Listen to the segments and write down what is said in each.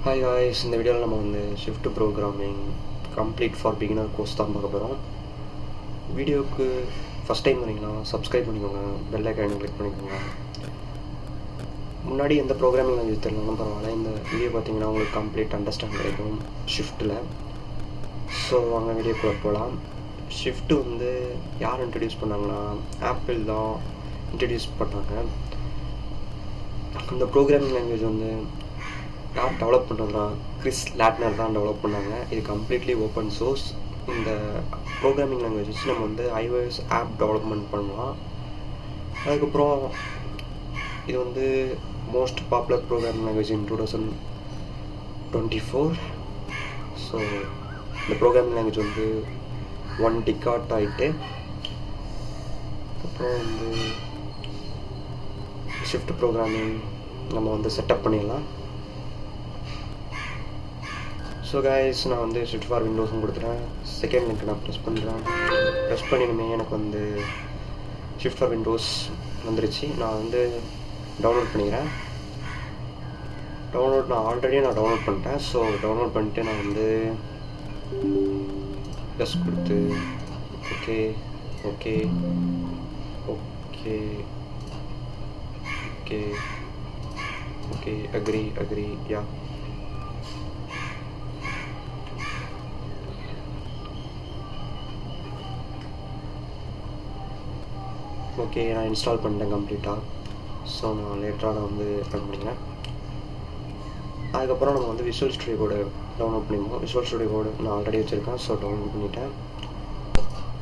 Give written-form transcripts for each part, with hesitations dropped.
Hi guys, இந்த வீடியோவில் நம்ம வந்து shift programming complete for beginner course தான் பார்க்க போகிறோம். வீடியோவுக்கு ஃபஸ்ட் டைம் வரீங்களா, சப்ஸ்கிரைப் பண்ணிக்கோங்க, பெல் ஐக்கானை கிளிக் பண்ணிக்கோங்க. முன்னாடி எந்த ப்ரோக்ராமிங் லாங்குவேஜ் தெரியலனாலும் பரவாயில்ல, இந்த வீடியோ பார்த்தீங்கன்னா உங்களுக்கு கம்ப்ளீட் அண்டர்ஸ்டாண்ட் கிடைக்கும் ஷிஃப்ட்டில். ஸோ அங்கே வீடியோக்குள்ளே போகலாம். ஷிஃப்ட்டு வந்து யார் இன்ட்ரடியூஸ் பண்ணாங்கன்னா ஆப்பிள் தான் இன்ட்ரடியூஸ் பண்ணாங்க. இந்த ப்ரோக்ராமிங் லாங்குவேஜ் வந்து யார் டெவலப் பண்ணுறதுனா கிறிஸ் லாட்னர் தான் டெவலப் பண்ணாங்க. இது கம்ப்ளீட்லி ஓப்பன் சோர்ஸ். இந்த ப்ரோக்ராமிங் லாங்குவேஜ் வச்சு நம்ம வந்து iOS ஆப் டெவலப்மெண்ட் பண்ணலாம். அதுக்கப்புறம் இது வந்து மோஸ்ட் பாப்புலர் ப்ரோக்ராமிங் லாங்குவேஜ் இன் 2024. ஸோ இந்த ப்ரோக்ராமிங் லாங்குவேஜ் வந்து 1 டிகாட் ஆகிட்டு அப்புறம் வந்து ஷிஃப்ட் ப்ரோக்ராமிங் நம்ம வந்து செட்டப் பண்ணிடலாம். ஸோ கைஸ், நான் வந்து ஷிஃப்ட் ஃபார் விண்டோஸும் கொடுத்துட்டேன். செகண்ட் லிங்க் நான் ப்ரெஸ் பண்ணுறேன். ப்ரெஸ் பண்ணிடுமே எனக்கு வந்து ஷிஃப்ட் ஃபார் விண்டோஸ் வந்துருச்சு. நான் வந்து டவுன்லோட் பண்ணிக்கிறேன். நான் ஆல்ரெடி டவுன்லோட் பண்ணிட்டேன். ஸோ டவுன்லோட் பண்ணிட்டு நான் வந்து ப்ளஸ் கொடுத்து okay okay okay okay okay agree yeah. Okay, நான் இன்ஸ்டால் பண்ணிட்டேன் கம்ப்ளீட்டாக. ஸோ நான் லேட்டராக வந்து ரன் பண்ணிக்கிறேன். அதுக்கப்புறம் நம்ம வந்து விஷுவல் ஸ்டுடியோ கோடு டவுன்லோட் பண்ணிப்போம். விஷுவல் ஸ்டுடியோ கோடு நான் ஆல்ரெடி வச்சுருக்கேன். ஸோ டவுன்லோட் பண்ணிட்டேன்.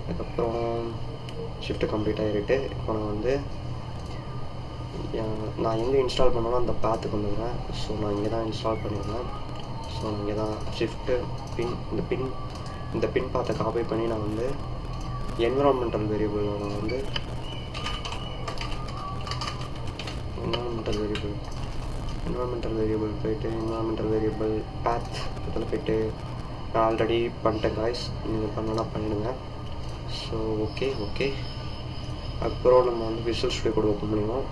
அதுக்கப்புறம் ஷிஃப்ட்டு கம்ப்ளீட் ஆகிட்டு இப்போ நான் வந்து நான் எங்கே இன்ஸ்டால் பண்ணாலும் அந்த பாத்துக்கு வந்துடுவேன். ஸோ நான் இங்கே தான் இன்ஸ்டால் பண்ணிடுவேன். ஸோ நான் இங்கே தான் ஷிஃப்ட்டு இந்த பின் பாத்தை காப்பி பண்ணி நான் வந்து என்விரான்மெண்டல் வேரியபிள் போயிட்டு என்விரான்மெண்டல் வேரியபிள் பாத் இதில் போய்ட்டு நான் ஆல்ரெடி பண்ணிட்டேன் காய்ஸ். நீங்கள் பண்ணலாம் பண்ணிடுங்க. ஸோ ஓகே அப்புறம் நம்ம வந்து விஷுவல் ஸ்டுடியோ கோட் ஓப்பன் பண்ணிடுவோம்.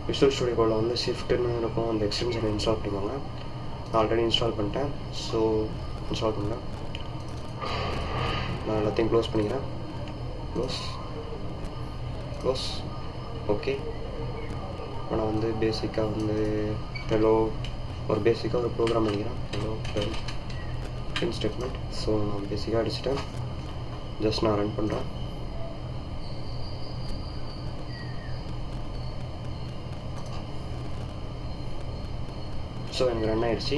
விஷுவல் ஸ்டுடியோ கோடில் வந்து ஷிஃப்ட்டுன்னு இருக்கும், அந்த எக்ஸ்டென்ஷனை இன்ஸ்டால் பண்ணிக்கோங்க. நான் ஆல்ரெடி இன்ஸ்டால் பண்ணிட்டேன். ஸோ இன்ஸ்டால் பண்ணேன். நான் எல்லாத்தையும் க்ளோஸ் பண்ணிக்கிறேன். Close okay. இப்போ நான் வந்து பேசிக்காக வந்து ஒரு ப்ரோக்ராம் பண்ணிக்கிறேன். Print statement. ஸோ நான் பேசிக்காக அடிச்சிட்டேன். ஜஸ்ட் நான் ரன் பண்ணுறேன். ஸோ எனக்கு ரன் ஆகிடுச்சு.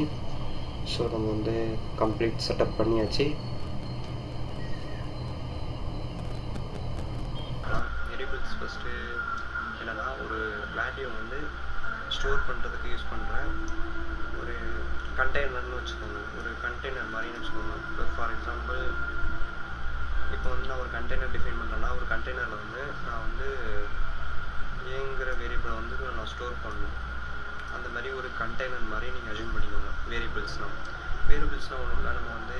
ஸோ நம்ம வந்து கம்ப்ளீட் செட்டப் பண்ணியாச்சு. வேரியபிள்ஸ் ஃபஸ்ட்டு என்னென்னா, ஒரு வேல்யூ வந்து ஸ்டோர் பண்ணுறதுக்கு யூஸ் பண்ணுறேன் ஒரு கண்டெய்னர்னு வச்சுக்கோங்க. ஒரு கண்டெய்னர் மாதிரின்னு வச்சுக்கோங்க. இப்போ ஃபார் எக்ஸாம்பிள் இப்போ வந்து நான் ஒரு கண்டெய்னர் டிஃபைன் பண்ணுறேன்னா, ஒரு கண்டெய்னரில் வந்து நான் வந்து ஏங்கிற வேரியபிளை வந்து நான் ஸ்டோர் பண்ணணும். அந்த மாதிரி ஒரு கண்டெய்னர் மாதிரி நீங்கள் அஸ்யூம் பண்ணிக்கோங்க. வேரியபிள்ஸ்னால் ஒன்றும் இல்லை, நம்ம வந்து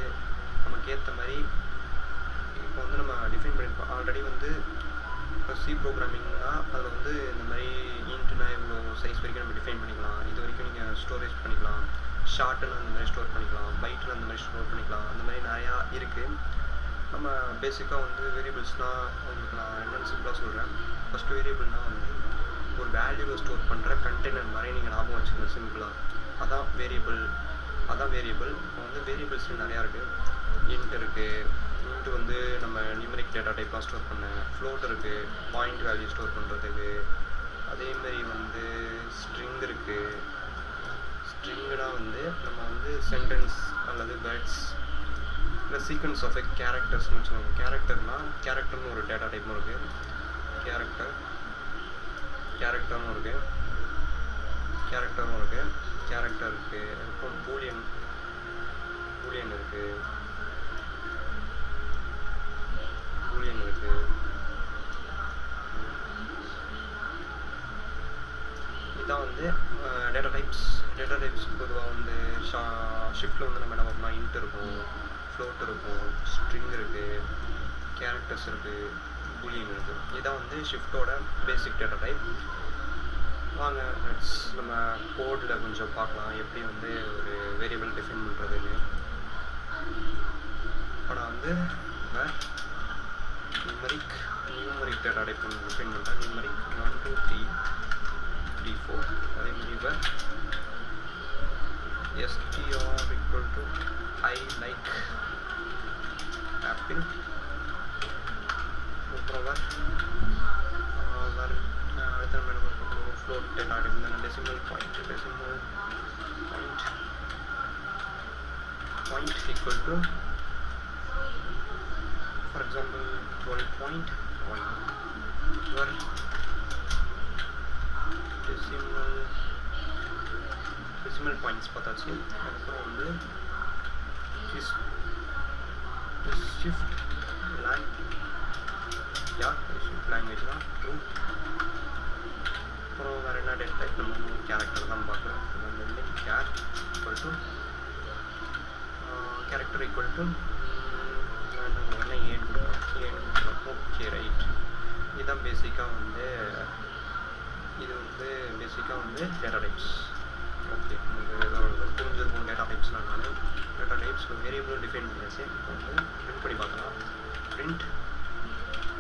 நமக்கு ஏற்ற மாதிரி இப்போ வந்து நம்ம டிஃபைன் பண்ணியிருப்போம். ஆல்ரெடி வந்து இப்போ சி ப்ரோக்ராமிங்னா அதில் வந்து இந்த மாதிரி இன்ட்டுனா இவ்வளோ சைஸ் வரைக்கும் நம்ம டிஃபைன் பண்ணிக்கலாம். இது வரைக்கும் நீங்கள் ஸ்டோரேஜ் பண்ணிக்கலாம். ஷார்ட்டுன்னு அந்த மாதிரி ஸ்டோர் பண்ணிக்கலாம். பைட்டுன்னு அந்த மாதிரி ஸ்டோர் பண்ணிக்கலாம். அந்த மாதிரி நிறையா இருக்குது. நம்ம பேசிக்காக வந்து வேரியபிள்ஸ்னால் உங்களுக்கு நான் என்னென்னு சிம்பிளாக சொல்கிறேன். ஃபஸ்ட்டு வேரியபிள்னால் வந்து ஒரு வேல்யூவை ஸ்டோர் பண்ணுற கண்டெய்னர் மாதிரி நீங்கள் ஞாபகம் வச்சுக்கோங்க. சிம்பிளாக அதான் வேரியபிள். இப்போ வந்து வேரியபிள்ஸில் நிறையா இருக்குது. இன்ட் இருக்குது. இன்ட்டு வந்து நம்ம நியூமெரிக் டேட்டா டைப்பாக ஸ்டோர் பண்ண. ஃப்ளோட் இருக்குது, பாயிண்ட் வேல்யூ ஸ்டோர் பண்ணுறதுக்கு. அதேமாரி வந்து ஸ்ட்ரிங் இருக்குது. ஸ்ட்ரிங்குனா வந்து நம்ம வந்து சென்டென்ஸ் அல்லது வேர்ட்ஸ் இல்லை சீக்வன்ஸ் ஆஃப் கேரக்டர்ஸ்னு வச்சுக்கோங்க. கேரக்டர்னு ஒரு டேட்டா டைப்பும் இருக்குது. கேரக்டரும் இருக்குது. அப்புறம் பூலியன் இருக்குது. இதான் வந்து டேட்டா டைப்ஸ் பொதுவாக வந்து ஷிஃப்ட்டில் வந்து நம்ம என்ன பண்ணோம்னா இன்ட் இருக்கும், ஃப்ளோட் இருக்கும், ஸ்ட்ரிங் இருக்குது, கேரக்டர்ஸ் இருக்குது, பூலியன் இருக்குது. இதான் வந்து ஷிஃப்ட்டோட பேசிக் டேட்டா டைப். வாங்க நம்ம கோடில் கொஞ்சம் பார்க்கலாம் எப்படி வந்து ஒரு வேரியபிள் டிஃபைன் பண்ணுறதுன்னு. இப்போ நான் வந்து நியூமரிக் டேட்டா டைப் டிஃபைன் பண்ணுறேன். நியூமரிக் 1 2 3 3 4. அதே மாதிரி str equal to I like apple. அப்புறம் அடுத்த நம்ம என்ன பண்ணுறோம், ஃப்ளோட் டேட்டா டைப் தான் decimal point equal to for example 12.1 where decimal points பார்த்தாச்சு. அதுக்கப்புறம் வந்து shift language தான் ட்ரூ. அப்புறம் வேறு என்ன டேட்டா டைப் பண்ணணும், கேரக்டர் தான் பார்க்குறோம். கேரக்டர் ஈக்குவல் டு என்ன ஏன்னு கொடுக்குறோம். Okay right. இதுதான் பேசிக்காக வந்து டேட்டா டைப்ஸ். ஓகே புரிஞ்சிருக்கும் டேட்டா டைப்ஸ்லாம். டேட்டா டைப்ஸ் வேரியபிளும் டிஃபைன் பண்ணியாச்சு. இப்போ வந்து பிரிண்ட் பண்ணி பார்க்கலாம். Print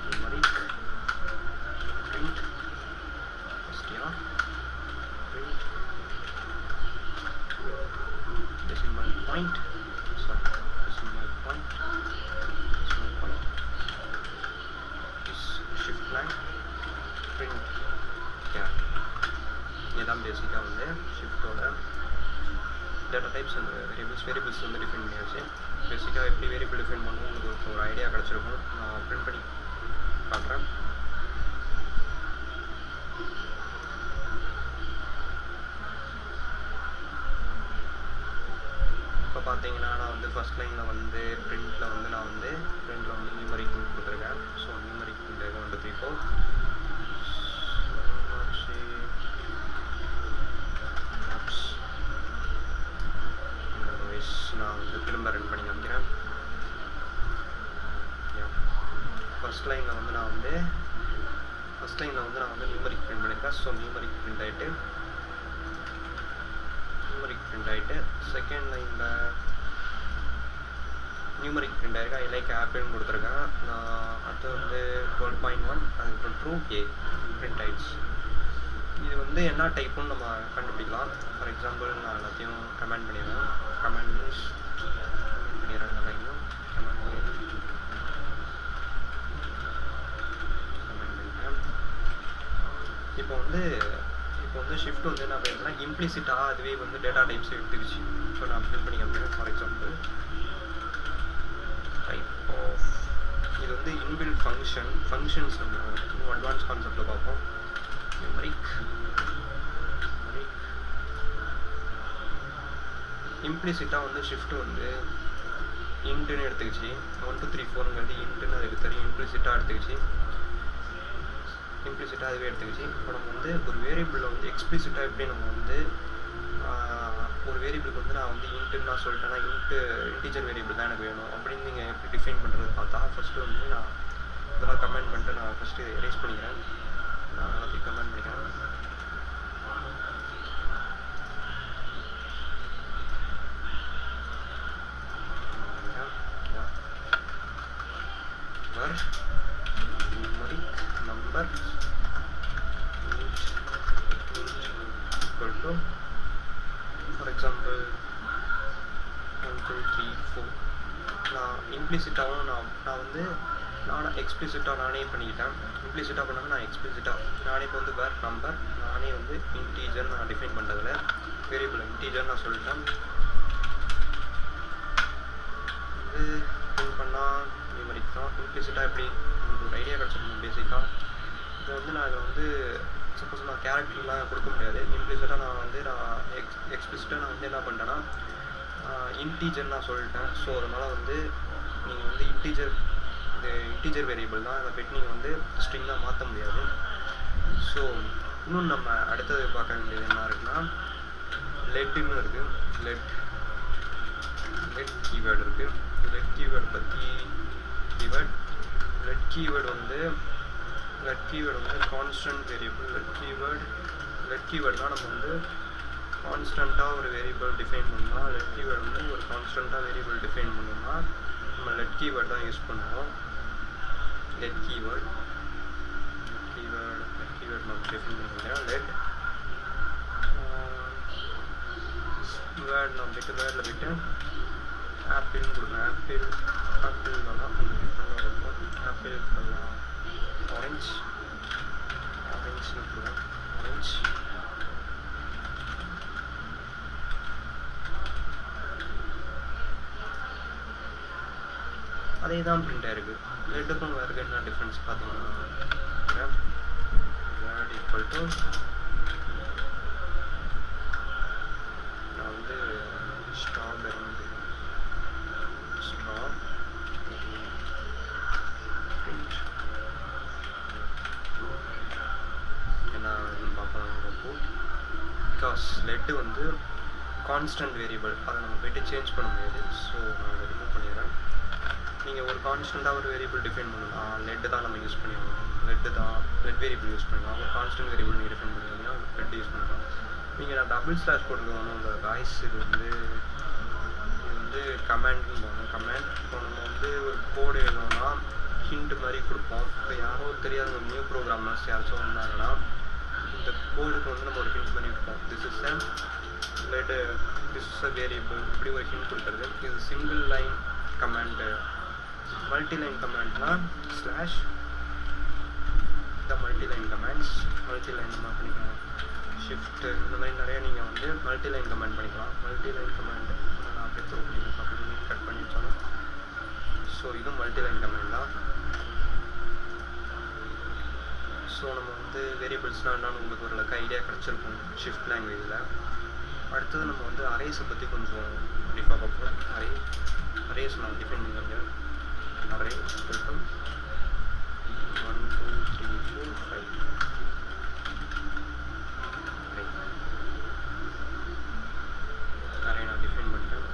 numeric print print decimal point shift line print char. இதுதான் பேசிக்காக வந்து ஷிஃப்ட்டோட டேட்டா டைப்ஸ் அந்த வேரியபிள்ஸ் வந்து டிஃபைன் பண்ணியாச்சு. பேசிக்காக எப்படி வேரியபிள் டிஃபைன் பண்ணணும் உங்களுக்கு ஒரு ஐடியா கிடச்சிருக்கும். நான் பிரிண்ட் பண்ணி காட்டுறேன். இப்போ பார்த்தீங்கன்னா நான் வந்து ஃபஸ்ட் லைனில் வந்து பிரிண்டில் வந்து நியூமரிக் கொடுத்துருக்கேன். ஸோ நியூமரிக் 1 2 3 4 நான் வந்து திரும்ப ரன் பண்ணி காமிக்கிறேன். ஃபஸ்ட் லைனில் வந்து நான் வந்து நியூமரிக் பிரிண்ட் பண்ணியிருக்கேன். ஸோ நியூமரிக் பிரிண்ட் ஆகிட்டு செகண்ட் லைனில் நியூமரிக் பிரிண்ட் ஆகிருக்கு. ஐ லைக் ஆப்பிள்னு கொடுத்துருக்கேன். நான் அடுத்து வந்து 12.1 அதுக்கப்புறம் ட்ரூ பிரிண்ட் ஆயிடுச்சு. இது வந்து என்ன டைப்புன்னு நம்ம கண்டுபிடிக்கலாம். ஃபார் எக்ஸாம்பிள் நான் எல்லாத்தையும் கமெண்ட் பண்ணிடுறேன். கமெண்ட் பண்ணிடுறேன். எல்லாத்தையும் கமெண்ட் பண்ணிடுறேன். இப்போ வந்து ஷிஃப்ட் வந்து என்ன பண்ணுறேன்னா இம்ப்ளிசிட்டாக அதுவே வந்து டேட்டா டைப்ஸ் எடுத்துக்கிச்சு. ஸோ நான் ஃபில் பண்ணி காமிக்கிறேன். ஃபார் எக்ஸாம்பிள் டைப் ஆஃப் இது வந்து இன்பில்ட் ஃபங்க்ஷன்ஸ் நம்ம இன்னும் அட்வான்ஸ் கான்செப்டில் பார்ப்போம். நியூமரிக் இம்ப்ளிசிட்டாக வந்து ஷிஃப்ட் வந்து இன்ட்டுன்னு எடுத்துக்கிச்சு. 1 2 3 4ங்கிறது இன்ட்டுன்னு அதுக்கு தெரியும். இம்ப்ளிசிட்டாக அதுவே எடுத்துக்கிச்சு. இப்போ நம்ம வந்து ஒரு வேரியபிளில் வந்து எக்ஸ்பிளிசிட்டாக எப்படி நம்ம வந்து ஒரு வேரியபிளுக்கு வந்து நான் வந்து இன்ட்டுன்னு நான் சொல்லிட்டேன்னா இன்டீஜர் வேரியபிள் தான் எனக்கு வேணும் அப்படின்னு நீங்கள் எப்படி டிஃபைன் பண்ணுறது பார்த்தா ஃபஸ்ட்டு வந்து நான் இதெல்லாம் கமெண்ட் பண்ணிட்டு நான் ஃபஸ்ட்டு எரேஸ் பண்ணிக்கிறேன். நான் எல்லாத்தையும் கமெண்ட் பண்ணிக்கிறேன். Numeric number equal to for example 1 2 3 4. நான் இம்ப்ளிசிட்டாகவும் நான் எக்ஸ்பிளிசிட்டாக நானே பண்ணிக்கிட்டேன். இம்ப்ளிசிட்டாக பண்ணாமல் நான் எக்ஸ்பிளிசிட்டாக நானே இப்போ வந்து வேர் நம்பர் நானே வந்து இன்டீஜர் நான் டிஃபைன் பண்ணுறதுல வேரியபிள் இன்டீஜர் நான் சொல்லிட்டேன். இது பிரிண்ட் பண்ணால் நியூமரிக் தான். இம்ப்ளிசிட்டாக எப்படி உங்களுக்கு ஒரு ஐடியா கிடச்சிருக்கணும் பேசிக்காக. இப்போ வந்து நான் இதை வந்து சப்போஸ் நான் கேரக்டர்லாம் கொடுக்க முடியாது. இம்ப்ளிசிட்டாக நான் எக்ஸ்பிளிசிட்டாக நான் வந்து என்ன பண்ணிட்டேன்னா இன்டீஜர் நான் சொல்லிட்டேன். ஸோ அதனால் வந்து நீங்கள் வந்து இன்டீஜர் வேரியபிள் தான். அதை போய்ட்டு நீங்கள் வந்து ஸ்ட்ரிங்காக மாற்ற முடியாது. ஸோ இன்னும் நம்ம அடுத்தது பார்க்க வேண்டியது என்ன இருக்குன்னா லெட்டுன்னு இருக்குது. லெட் கீவேர்டு இருக்குது. லெட் கீவேர்டு பற்றி லெட் கீவேர்டு வந்து கான்ஸ்டன்ட் வேரியபிள். லெட் கீவேர்ட்னால் நம்ம வந்து கான்ஸ்டண்ட்டாக ஒரு வேரியபிள் டிஃபைன் பண்ணால் லெட் கீவேர்டு வந்து கான்ஸ்டண்ட்டாக வேரியபிள் டிஃபைன் பண்ணோம்னா நம்ம லெட் கீவேர்ட் தான் யூஸ் பண்ணுவோம். லெட் கீவேர்ட் நம்ம டிஃபைன் பண்ணிக்கிறோம். லெட் வேர்ட் நான் போய்ட்டு வேர்டில் போய்ட்டு ஆப்பிள்னு கொடுக்குறேன். ஆப்பிள் வேணால் கொஞ்சம் டிஃப்ரெண்டாக இருக்கும். ஆப்பிள் பண்ணலாம் ஆரஞ்சுன்னு கொடுக்குறேன். ஆரஞ்ச் அதே தான் பிரிண்ட் ஆயிருக்கு. ரெண்டுக்கும் வேறு என்ன டிஃப்ரென்ஸ் பார்த்தீங்கன்னா வேர்ட் ஈக்குவல் டு நான் வந்து ஸ்ட்ராபெரி என்ன பார்ப்போம். பிகாஸ் லெட்டு வந்து கான்ஸ்டன்ட் வேரியபிள், அதை நம்ம போய்ட்டு சேஞ்ச் பண்ண முடியாது. ஸோ நான் அதை ரிமூவ் பண்ணிடுறேன். நீங்கள் ஒரு கான்ஸ்டண்ட்டாக ஒரு வேரியபிள் டிஃபைன் பண்ணலாம். லெட்டு தான் நம்ம யூஸ் பண்ணிடுவோம். லெட் வேரியபிள் யூஸ் பண்ணலாம். ஒரு கான்ஸ்டன்ட் வேரியபிள் நீங்கள் டிஃபைன் பண்ணுவீங்கன்னா லெட் யூஸ் பண்ணலாம். நீங்கள் நான் டபுள் ஸ்லாஷ் போட்டுக்கணும். இந்த காய்ஸ் இது வந்து கமெண்ட்னு கமெண்ட். இப்போ நம்ம வந்து ஒரு கோடு எழுதணும்னா ஹிண்ட் மாதிரி கொடுப்போம். இப்போ யாரோ தெரியாத நியூ ப்ரோக்ராமர்ஸ் யாராச்சும் வந்தாங்கன்னா இந்த கோடுக்கு வந்து நம்ம ஒரு ஹிண்ட் மாதிரி கொடுப்போம். திஸ் இஸ் அ வேரியபிள், இப்படி ஒரு ஹிண்ட் கொடுக்குறது. இது single line comment. Multi line கமெண்ட்னா slash the multi line comments. Multi line நம்ம பண்ணிக்கலாம். ஷிஃப்ட் இந்த மாதிரி நிறைய நீங்கள் வந்து மல்டி லைன் கமெண்ட் பண்ணிக்கலாம். மல்டி லைன் கமெண்ட் நான் அப்படியே த்ரோ பண்ணிக்கலாம். அப்படி கட் பண்ணி வச்சாலும். ஸோ இதுவும் மல்டி லைன் கமெண்ட் தான். ஸோ நம்ம வந்து வேரியபிள்ஸ்னால் என்னன்னு உங்களுக்கு ஓரளவுக்கு ஐடியா கிடச்சிருக்கும் ஷிஃப்ட் லாங்குவேஜில். அடுத்தது நம்ம வந்து அரேஸை பற்றி கொஞ்சம் ப்ரீஃபாக பார்ப்போம். அரேஸ் நான் டிஃபைன் பண்ணிக்கிறேன். அரே இருக்கும் 1 2 3 4 5 அரே நான் டிஃபைன் பண்ணிட்டேன்.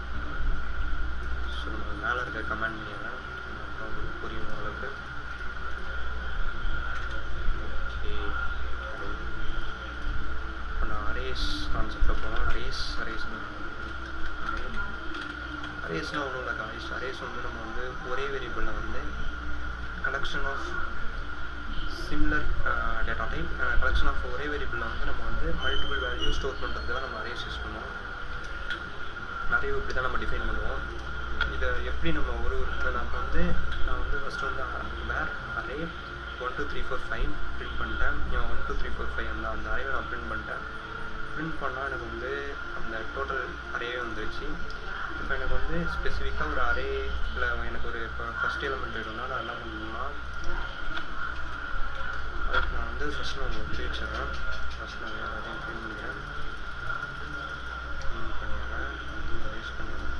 ஸோ நம்ம மேலே இருக்க கமெண்ட் பண்ணிடுறேன். அப்புறம் புரியும் ஓரளவுக்கு. ஓகே, இப்போ நான் அரேஸ் கான்செப்டில் போனால் அரேஸ்னால் ஒன்றும் இல்லை காய்ஸ். அரேஸ் வந்து நம்ம வந்து ஒரே வேரியபிளில் வந்து collection of similar data type, collection of ஒரே வேரியபிளில் வந்து நம்ம வந்து மல்டிபிள் வேல்யூ ஸ்டோர் பண்ணுறதுக்கு தான் நம்ம அரேஸ் யூஸ் பண்ணுவோம். நிறைய இப்படி தான் நம்ம டிஃபைன் பண்ணுவோம். இதை எப்படி நம்ம நம்ம வந்து நான் வந்து ஃபஸ்ட்டு வந்து வேர் அரே 1 2 3 4 5 பிரிண்ட் பண்ணிட்டேன். 1 2 3 4 5 அந்த அரேவை நான் பிரிண்ட் பண்ணிட்டேன். பிரிண்ட் பண்ணால் எனக்கு வந்து அந்த டோட்டல் அரேவே வந்துருச்சு. இப்போ எனக்கு வந்து ஸ்பெசிஃபிக்காக ஒரு அரேயில் எனக்கு ஒரு இப்போ ஃபஸ்ட் எலிமெண்ட் வேணும்னா நான் என்ன பண்ணணும்னா அதுக்கு நான் வந்து ஃபஸ்ட் நான் வச்சு வச்சிடறேன். ஃபஸ்ட் நான் எல்லாத்தையும் க்ளீன் பண்ணிடுறேன். யூஸ் பண்ணிடுறேன்.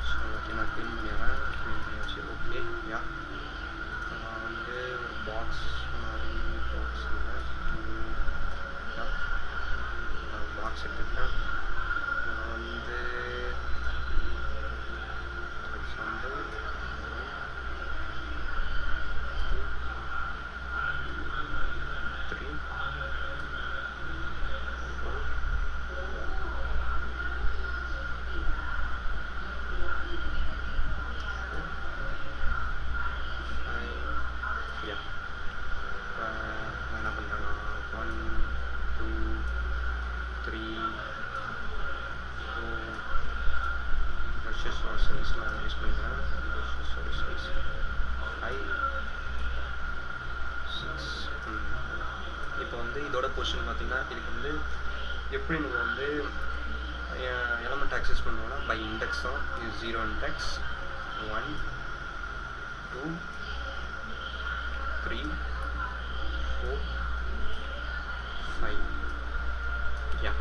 ஸோ எல்லாத்தையும் நான் க்ளீன் பண்ணிடுறேன். க்ளீன் பண்ணி வச்சு ஓகே யா நான் வந்து ஒரு பாக்ஸ் மாதிரி பாக்ஸ் எடுத்துக்கிட்டேன். நான் வந்து எக்ஸாம்பிள் 3 என்ன பண்ணுறேன்னா 1 2 3 4 ப்ரஷஸ் சோர்ஸஸ் நான் யூஸ் பண்ணிக்கிறேன். Brushes sources 5 6. இப்போ வந்து இதோட பொசிஷன் பார்த்தீங்கன்னா இதுக்கு வந்து எப்படி நீங்கள் வந்து எலமெண்ட் ஆக்சஸ் பண்ணுவோம்னா பை இண்டெக்ஸ் தான். இது 0 இண்டெக்ஸ் 1 2 3 4 5 யா.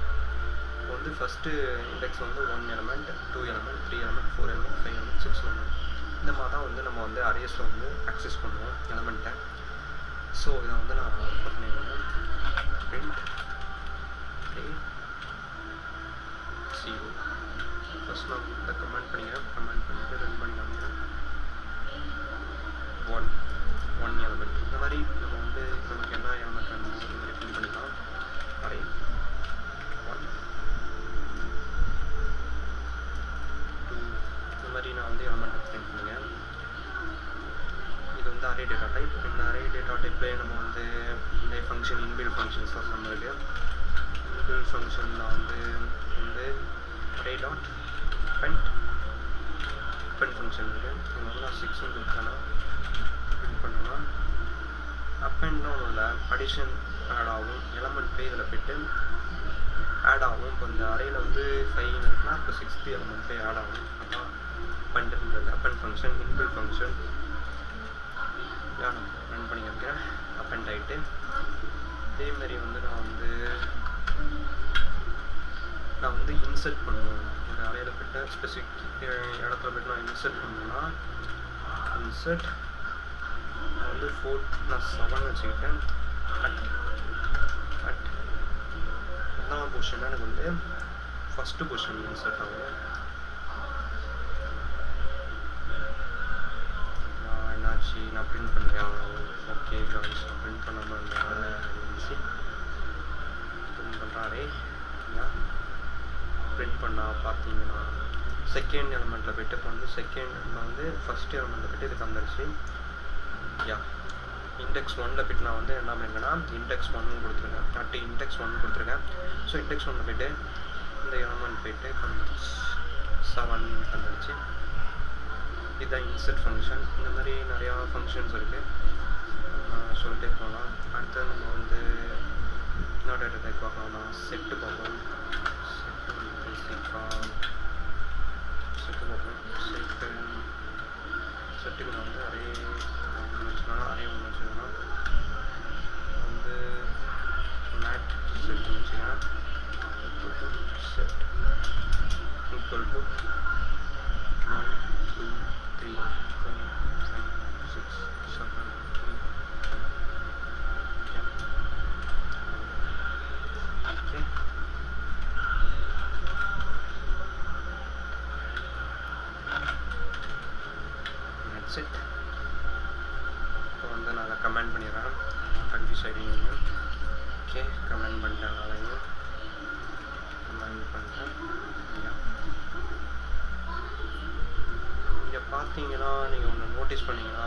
இப்போ வந்து ஃபஸ்ட்டு இண்டெக்ஸ் வந்து 1 element 2 element 3 element 4 element 5 element 6 element இந்த மாதிரி தான் வந்து நம்ம வந்து அரேஸில் வந்து ஆக்சஸ் பண்ணுவோம் எலமெண்ட்டை. ஸோ இதை வந்து நான் பண்ணிடுவேன். Print array 0. ஃபஸ்ட் நான் இதை கமெண்ட் பண்ணிக்கிறேன். கமெண்ட் பண்ணிட்டு ரன் பண்ணி காமிக்கிறேன். 1 எலமெண்ட் இந்த மாதிரி நம்ம வந்து நமக்கு என்ன எலமெண்ட் வேணுமோ அது மாதிரி ஃபில் பண்ணிக்கலாம். அரே 1 செட்லேயே நம்ம வந்து இந்த ஃபங்க்ஷன் இன்பில்ட் ஃபங்க்ஷன்ஸ் தான் சொன்னது. இன்பில்ட் ஃபங்க்ஷனில் வந்து அரே டாட் append ஃபங்க்ஷன் இருக்குது. இங்கே வந்து நான் 6 கொடுத்தேன்னா பிரிண்ட் பண்ணோன்னா அப்பெண்ட்னா ஒன்றும் இல்லை, அடிஷன் ஆட் ஆகும், எலமெண்ட் போய் இதில் போய்ட்டு ஆட் ஆகும். இப்போ இந்த அரேயில் வந்து 5 இருக்குன்னா இப்போ 6th எலமெண்ட் போய் ஆட் ஆகும். அதான் பண்ணுறது அப்பெண்ட் ஃபங்க்ஷன், இன்பில்ட் ஃபங்க்ஷன். நான் ரன் பண்ணி வைக்கிறேன். அப்பெண்ட் ஆகிட்டு இதேமாரி வந்து நான் வந்து இன்சர்ட் பண்ணுவேன். ஒரு அரேயில் போய்ட்டு ஸ்பெசிஃபிக் இடத்துல போய்ட்டு நான் இன்சர்ட் பண்ணேன்னா இன்சர்ட் நான் வந்து 4+7 வச்சுக்கிட்டேன். அட் ரெண்டாவது பொசிஷன் எனக்கு வந்து ஃபஸ்ட்டு பொசிஷன் இன்சர்ட் ஆகும். என்னாச்சு நான் பிரிண்ட் பண்ணுறேன். ஓகே காய்ஸ், நான் பிரிண்ட் பண்ணாமல் இருந்துச்சு. பிரிண்ட் பண்ணுறாரே பிரிண்ட் பண்ணால் பார்த்தீங்கன்னா செகண்ட் எலமெண்ட்டில் போய்ட்டு இப்போ வந்து செகண்டில் வந்து ஃபஸ்ட் எலமெண்ட்டில் போய்ட்டு இதுக்கு வந்துருச்சு. இண்டெக்ஸ் 1ல் போய்ட்டு நான் வந்து என்ன பண்ணிருக்கேன்னா இண்டெக்ஸ் 1 கொடுத்துருக்கேன். அட்டு இண்டெக்ஸ் 1 கொடுத்துருக்கேன். ஸோ இண்டெக்ஸ் 1ல் போய்ட்டு இந்த எலமெண்ட் போய்ட்டு 7 வந்துருச்சு. இதுதான் இன்சர்ட் ஃபங்க்ஷன். இந்த மாதிரி நிறையா ஃபங்க்ஷன்ஸ் இருக்குது, சொல்லிட்டே போகலாம். அடுத்து நம்ம வந்து என்ன டேட்டா டைப் பார்க்கலாம்னா செட்டு பார்ப்போம். செட்டு பார்ப்போம். செட்டுக்கு நான் வந்து அரே ஒன்று வச்சுக்கோன்னா வந்து மேட் செட் வச்சுக்கேன். Set equal to 1 2 3 4 5 6 7 8 okay. Set இப்போ வந்து நான் அதை கமெண்ட் பண்ணிடுறேன். கன்ஃபியூஸ் ஆகிடுவீங்க. ஓகே, கமெண்ட் பண்ணிட்டேன். நாளைக்கு கமெண்ட் பண்ணிட்டேன். இங்கே பார்த்தீங்கன்னா நீங்கள் ஒன்று நோட்டீஸ் பண்ணிங்கன்னா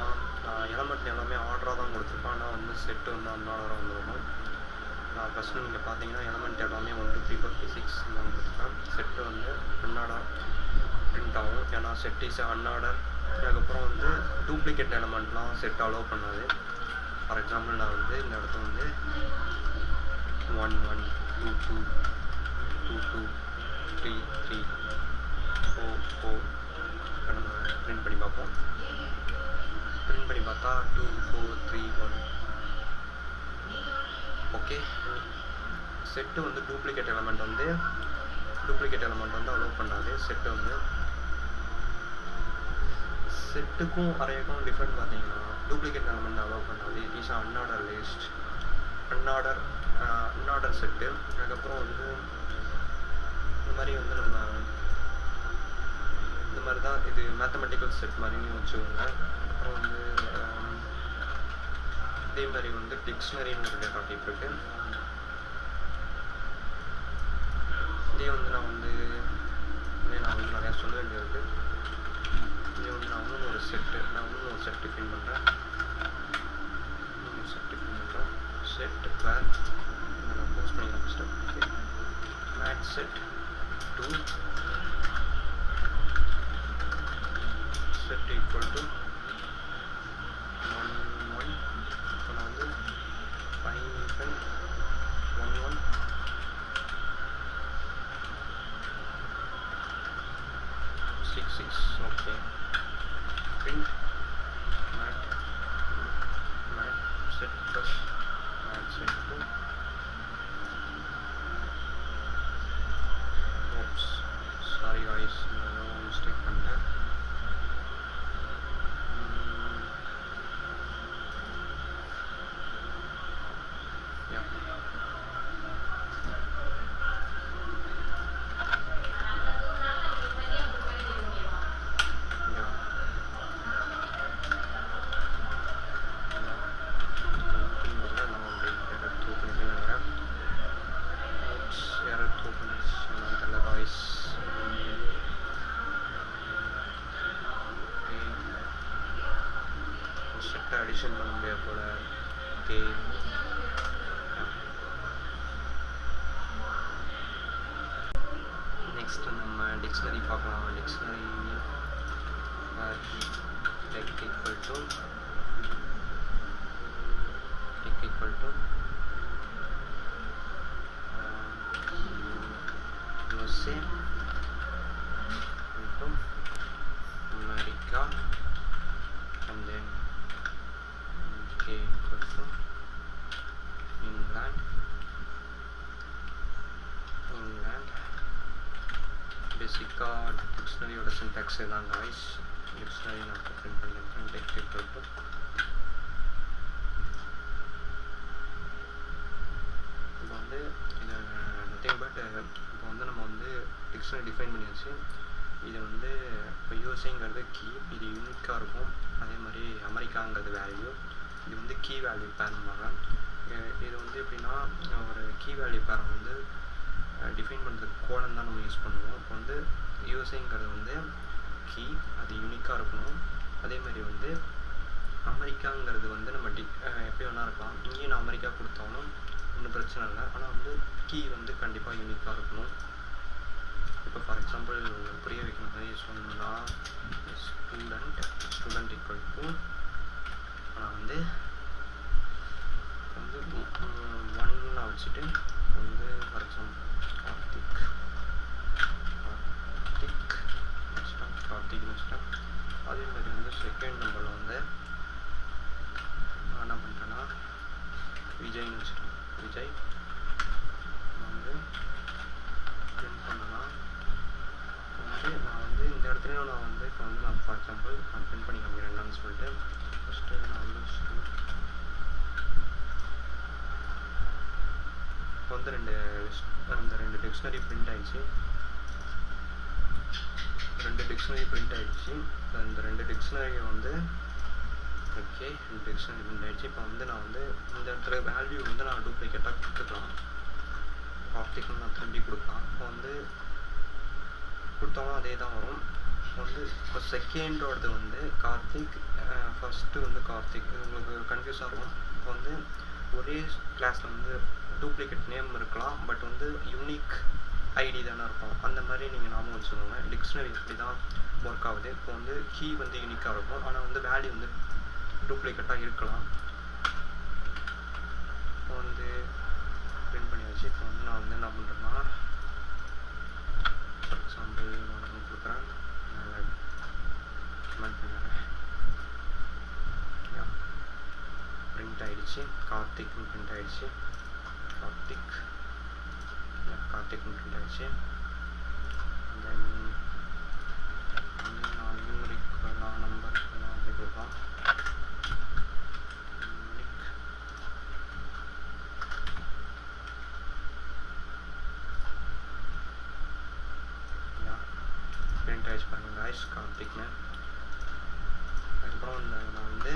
எலமெண்ட் எல்லாமே ஆர்டராக தான் கொடுத்துருப்பேன். ஆனால் வந்து செட்டு வந்து அன்ஆர்டராக வந்துடும். நான் ஃபஸ்ட்டு நீங்கள் பார்த்தீங்கன்னா எலமெண்ட் எல்லாமே 1 2 3 4 5 6 தான் கொடுத்துருப்பேன். செட்டு வந்து அன்ஆர்டர் பிரிண்ட் ஆகும். ஏன்னா செட் இஸ் அன்ஆர்டர். அதுக்கப்புறம் வந்து டூப்ளிகேட் எலமெண்ட்லாம் செட் அலோவ் பண்ணாது. ஃபார் எக்ஸாம்பிள் நான் வந்து இந்த இடத்துல வந்து 1 1 2 2 2 2 3 3 4 4 இப்போ நம்ம பிரிண்ட் பண்ணி பார்ப்போம். பிரிண்ட் பண்ணி பார்த்தா 2 4 3 1. ஓகே, செட்டு வந்து டூப்ளிகேட் எலமெண்ட் வந்து அலோவ் பண்ணாது. செட்டு வந்து செட்டுக்கும் அரேக்கும் டிஃப்ரெண்ட் பார்த்தீங்கன்னா டூப்ளிகேட் எலமெண்ட் அலோவ் பண்ணாது. It is unorder list, unorder set. அதுக்கப்புறம் வந்து இந்த மாதிரி வந்து நம்ம இந்த மாதிரி தான் இது மேத்தமெட்டிக்கல் செட் மாதிரின்னு வச்சுக்கோங்க. அப்புறம் வந்து இதே மாதிரி வந்து டிக்ஷனரின்னு ஒரு டேட்டா டைப் இருக்குது. இதே வந்து நான் வந்து நிறையா சொல்ல வேண்டியது. இதே வந்து நான் இன்னும் ஒரு செட்டு பின் பண்ணுறேன். செட் வேர் நான் போஸ்ட் பண்ணிக்கிறேன் first. Okay, mat set 2 set equal to 1 1. இப்போ நான் வந்து 5 1 1 6 6. Okay, print mat set plus mat set 2. oops, sorry guys, நான் மிஸ்டேக் பண்ணிட்டேன். அடிஷன் பண்ண முடியாது போல. ஓகே. நெக்ஸ்ட் நம்ம டிக்ஷனரி பார்க்கலாம். Dictionary tech equal to USA into America, and then K equal to England. பேசிக்கா டிக்ஷனரியோட சின்டாக்ஸ் தான் guys. டிக்ஷனரி நான் பிரிண்ட் பண்ணியிருக்கேன். டெக் ஈக்குவல் டு இப்போ வந்து நத்திங் பட் இப்போ வந்து நம்ம வந்து டிக்ஷனரி டிஃபைன் பண்ணியாச்சு. இது வந்து இப்போ யூஎஸ்ஏங்கிறது கீ, இது யூனிக்காக இருக்கும். அதே மாதிரி அமெரிக்காங்கிறது வேல்யூ, இது வந்து கீ வேல்யூ பேர்னுவாங்க. இது வந்து எப்படின்னா ஒரு கீ வேல்யூ பேரை வந்து டிஃபைன் பண்ணுறதுக்கு கோடன் தான் நம்ம யூஸ் பண்ணுவோம். இப்போ வந்து யூஎஸ்ஏங்கிறது வந்து கீ, அது யூனிக்காக இருக்கணும். அதேமாதிரி வந்து அமெரிக்காங்கிறது வந்து நம்ம எப்படி வேணா இருக்கலாம். இங்கேயும் நான் அமெரிக்கா கொடுத்தாலும் ஒன்றும் பிரச்சனை இல்லை. ஆனால் வந்து கீ வந்து கண்டிப்பாக யூனிக்காக இருக்கணும். இப்போ ஃபார் எக்ஸாம்பிள் புரிய வைக்கிற மாதிரி சொன்னோம்னா ஸ்டூடெண்ட் ஈக்குவல் டு நான் வந்து 1 வச்சுட்டு வந்து ஃபார் எக்ஸாம்பிள் கார்த்திக்னு வச்சுட்டேன். அதே மாதிரி வந்து செகண்ட் நம்பரில் வந்து நான் என்ன பண்ணிட்டேன்னா விஜய்னு வச்சுட்டேன். விஜய் வந்து பிரிண்ட் பண்ணேன்னா வந்து நான் வந்து இந்த இடத்துலையும் நான் வந்து இப்போ வந்து நான் ஃபார் எக்ஸாம்பிள் நான் பிரிண்ட் பண்ணி காமிக்கிறேன் என்னன்னு சொல்லிட்டு. ஃபஸ்ட்டு நான் வந்து இப்போ வந்து ரெண்டு டிக்ஷனரி பிரிண்ட் ஆகிடுச்சு. ரெண்டு டிக்ஷனரி டிக்ஷனரியை வந்து ஓகே, ரெண்டு டிக்ஷனரி பிரிண்ட் ஆகிடுச்சு. இப்போ வந்து நான் வந்து இந்த இடத்துல வேல்யூ வந்து நான் டூப்ளிகேட்டாக கொடுத்துக்கலாம். கார்த்திக்னு நான் திரும்பி கொடுக்கலாம். இப்போ வந்து கொடுத்தாலும் அதே தான் வரும். இப்போ வந்து இப்போ செகண்டோடது வந்து கார்த்திக், ஃபஸ்ட்டு வந்து கார்த்திக். இது உங்களுக்கு கன்ஃபியூஸாக இருக்கும். இப்போ வந்து ஒரே கிளாஸில் வந்து டூப்ளிகேட் நேம் இருக்கலாம், பட் வந்து யூனிக் ஐடி தானே இருக்கும். அந்த மாதிரி நீங்கள் ஞாபகம் வச்சுக்கோங்க. டிக்ஷனரி இப்படி தான் ஒர்க் ஆகுது. இப்போ வந்து கீ வந்து யூனிக்காக இருக்கும், ஆனால் வந்து வேல்யூ வந்து டூப்ளிகேட்டாக இருக்கலாம். இப்போ வந்து பிரிண்ட் பண்ணியாச்சு. இப்போ வந்து நான் வந்து என்ன பண்ணுறேன்னா ஃபார் எக்ஸாம்பிள் நான் ஒன்று கொடுக்குறேன், நான் கமெண்ட் பண்ணிடுறேன். பிரிண்ட் ஆகிடுச்சு. கார்த்திக்னு பிரிண்ட் ஆகிடுச்சு. கார்த்திக்னு பிரிண்ட் ஆகிடுச்சு. தென் நான் நியூமரிக்கெல்லாம் நம்பருக்கெல்லாம் அப்படி கொடுக்கலாம். பிரிண்ட் ஆகிடுச்சு பாருங்க guys, கார்த்திக்னு. அதுக்கப்புறம் நான் வந்து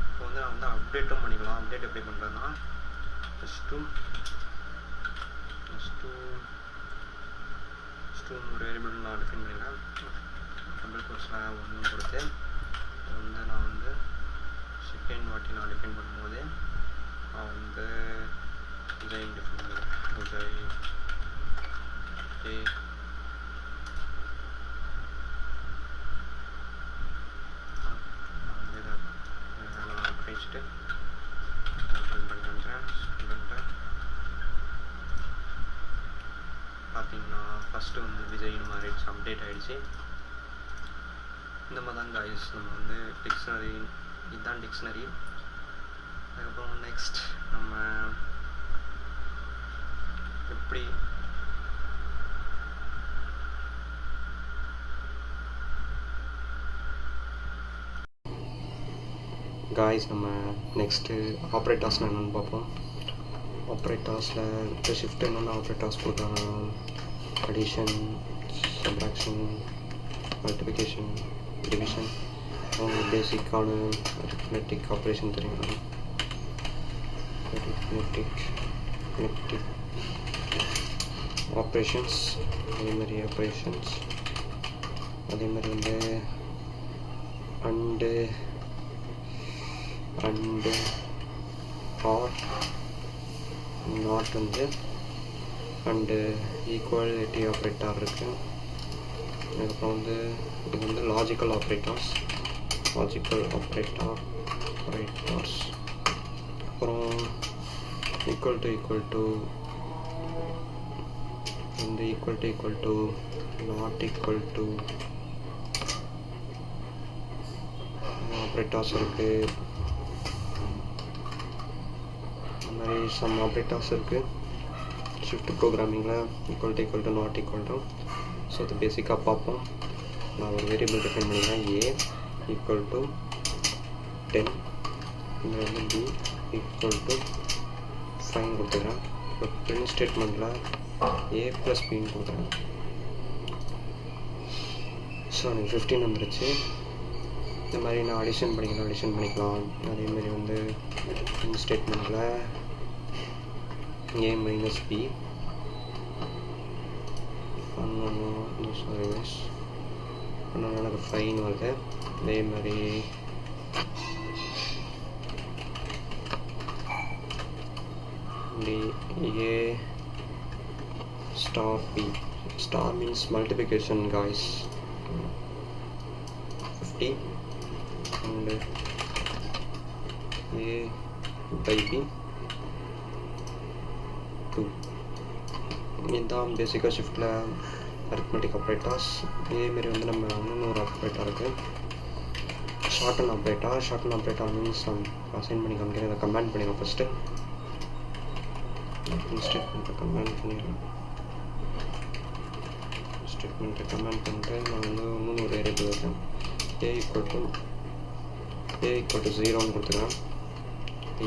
இப்போ வந்து நான் வந்து அப்டேட்டும் பண்ணிக்கலாம். அப்டேட் எப்படி பண்ணுறேன்னா ஃபஸ்ட்டு ஒரு வேரியபிள் நான் டிஃபைன் பண்ணிடுறேன். டபுள் கோட்ஸில் 1 கொடுத்து வந்து நான் வந்து செகண்ட் வாட்டி நான் டிஃபைன் பண்ணும்போது நான் வந்து விஜய் டிஃபைன் பண்ணுறேன். விஜய் நான் பேசிட்டு பிரிண்ட் பண்ணி காமிக்கிறேன். ஸ்டூடெண்ட்டை பார்த்தீங்கன்னா ஃபஸ்ட்டு வந்து விஜய்னு மாறிடுச்சு, அப்டேட் ஆகிடுச்சு. இந்த மாதிரி தான் guys நம்ம வந்து டிக்ஷனரி, இதுதான் டிக்ஷனரி. அதுக்கப்புறம் நெக்ஸ்ட் நம்ம எப்படி guys நம்ம நெக்ஸ்ட்டு ஆப்ரேட்டர்ஸ்னால் என்னென்னு பார்ப்போம். ஆப்ரேட்டர்ஸில் இப்போ ஷிஃப்ட் என்னென்ன ஆப்ரேட்டர்ஸ் போட்டாங்க, அடிஷன், சப்ராக்ஷன், மல்டிப்ளிகேஷன், டிவிஷன், அவங்க பேசிக்கான அரித்மெட்டிக் ஆப்ரேஷன் தெரியும். அரித்மெட்டிக் ஆப்ரேஷன்ஸ், அதேமாதிரி ஆப்ரேஷன்ஸ், அதேமாதிரி வந்து அண்டு ஆர் நாட் வந்து அண்டு ஈக்குவாலிட்டி ஆப்ரேட்டார் இருக்குது. அதுக்கப்புறம் வந்து இது வந்து லாஜிக்கல் ஆப்ரேட்டர்ஸ் அப்புறம் ஈக்குவல் டு வந்து equal to not equal to operators இருக்குது. அந்த மாதிரி சம் ஆப்ரேட்டர்ஸ் இருக்குது ஷிஃப்ட் ப்ரோக்ராமிங்கில். Equal to not equal to. So அது பேசிக்காக பார்ப்போம். நான் ஒரு வேரியபிள் டிஃபைன் பண்ணிக்கிறேன், ஏ ஈக்குவல் டு 10, இங்கே வந்து பி ஈக்குவல் டு 5 கொடுத்துக்கிறேன். இப்போ பிரிண்ட் ஸ்டேட்மெண்ட்டில் ஏ ப்ளஸ் பின்னு கொடுக்குறேன். ஸோ எனக்கு 15 வந்துருச்சு. இந்த மாதிரி நான் அடிஷன் பண்ணிக்கலாம். அதேமாரி வந்து பிரிண்ட் ஸ்டேட்மெண்ட்டில் ஏ மைனஸ் பி எனக்கு ஃபைன் வருது. அதே மாதிரி a star b, star means multiplication guys, 50 and a by b 2. இதுதான் பேசிக்காக ஷிஃப்டில் அரித்மெட்டிக் ஆப்ரேட்டர்ஸ். இதேமாரி வந்து நம்ம இன்னொரு ஆப்ரேட்டர் இருக்குது, ஷார்டன் ஆப்ரேட்டர் மீன்ஸ் அசைன் பண்ணி காமிக்கிறேன். அதை கமெண்ட் பண்ணிடுறேன். ஃபஸ்ட்டு ஸ்டேட்மெண்ட்டை கமெண்ட் பண்ணிட்டு நான் வந்து இன்னொரு வேரியபிள் வைக்கிறேன். ஏ ஈக்குவல் டு 0ன்னு கொடுத்துக்கிறேன்.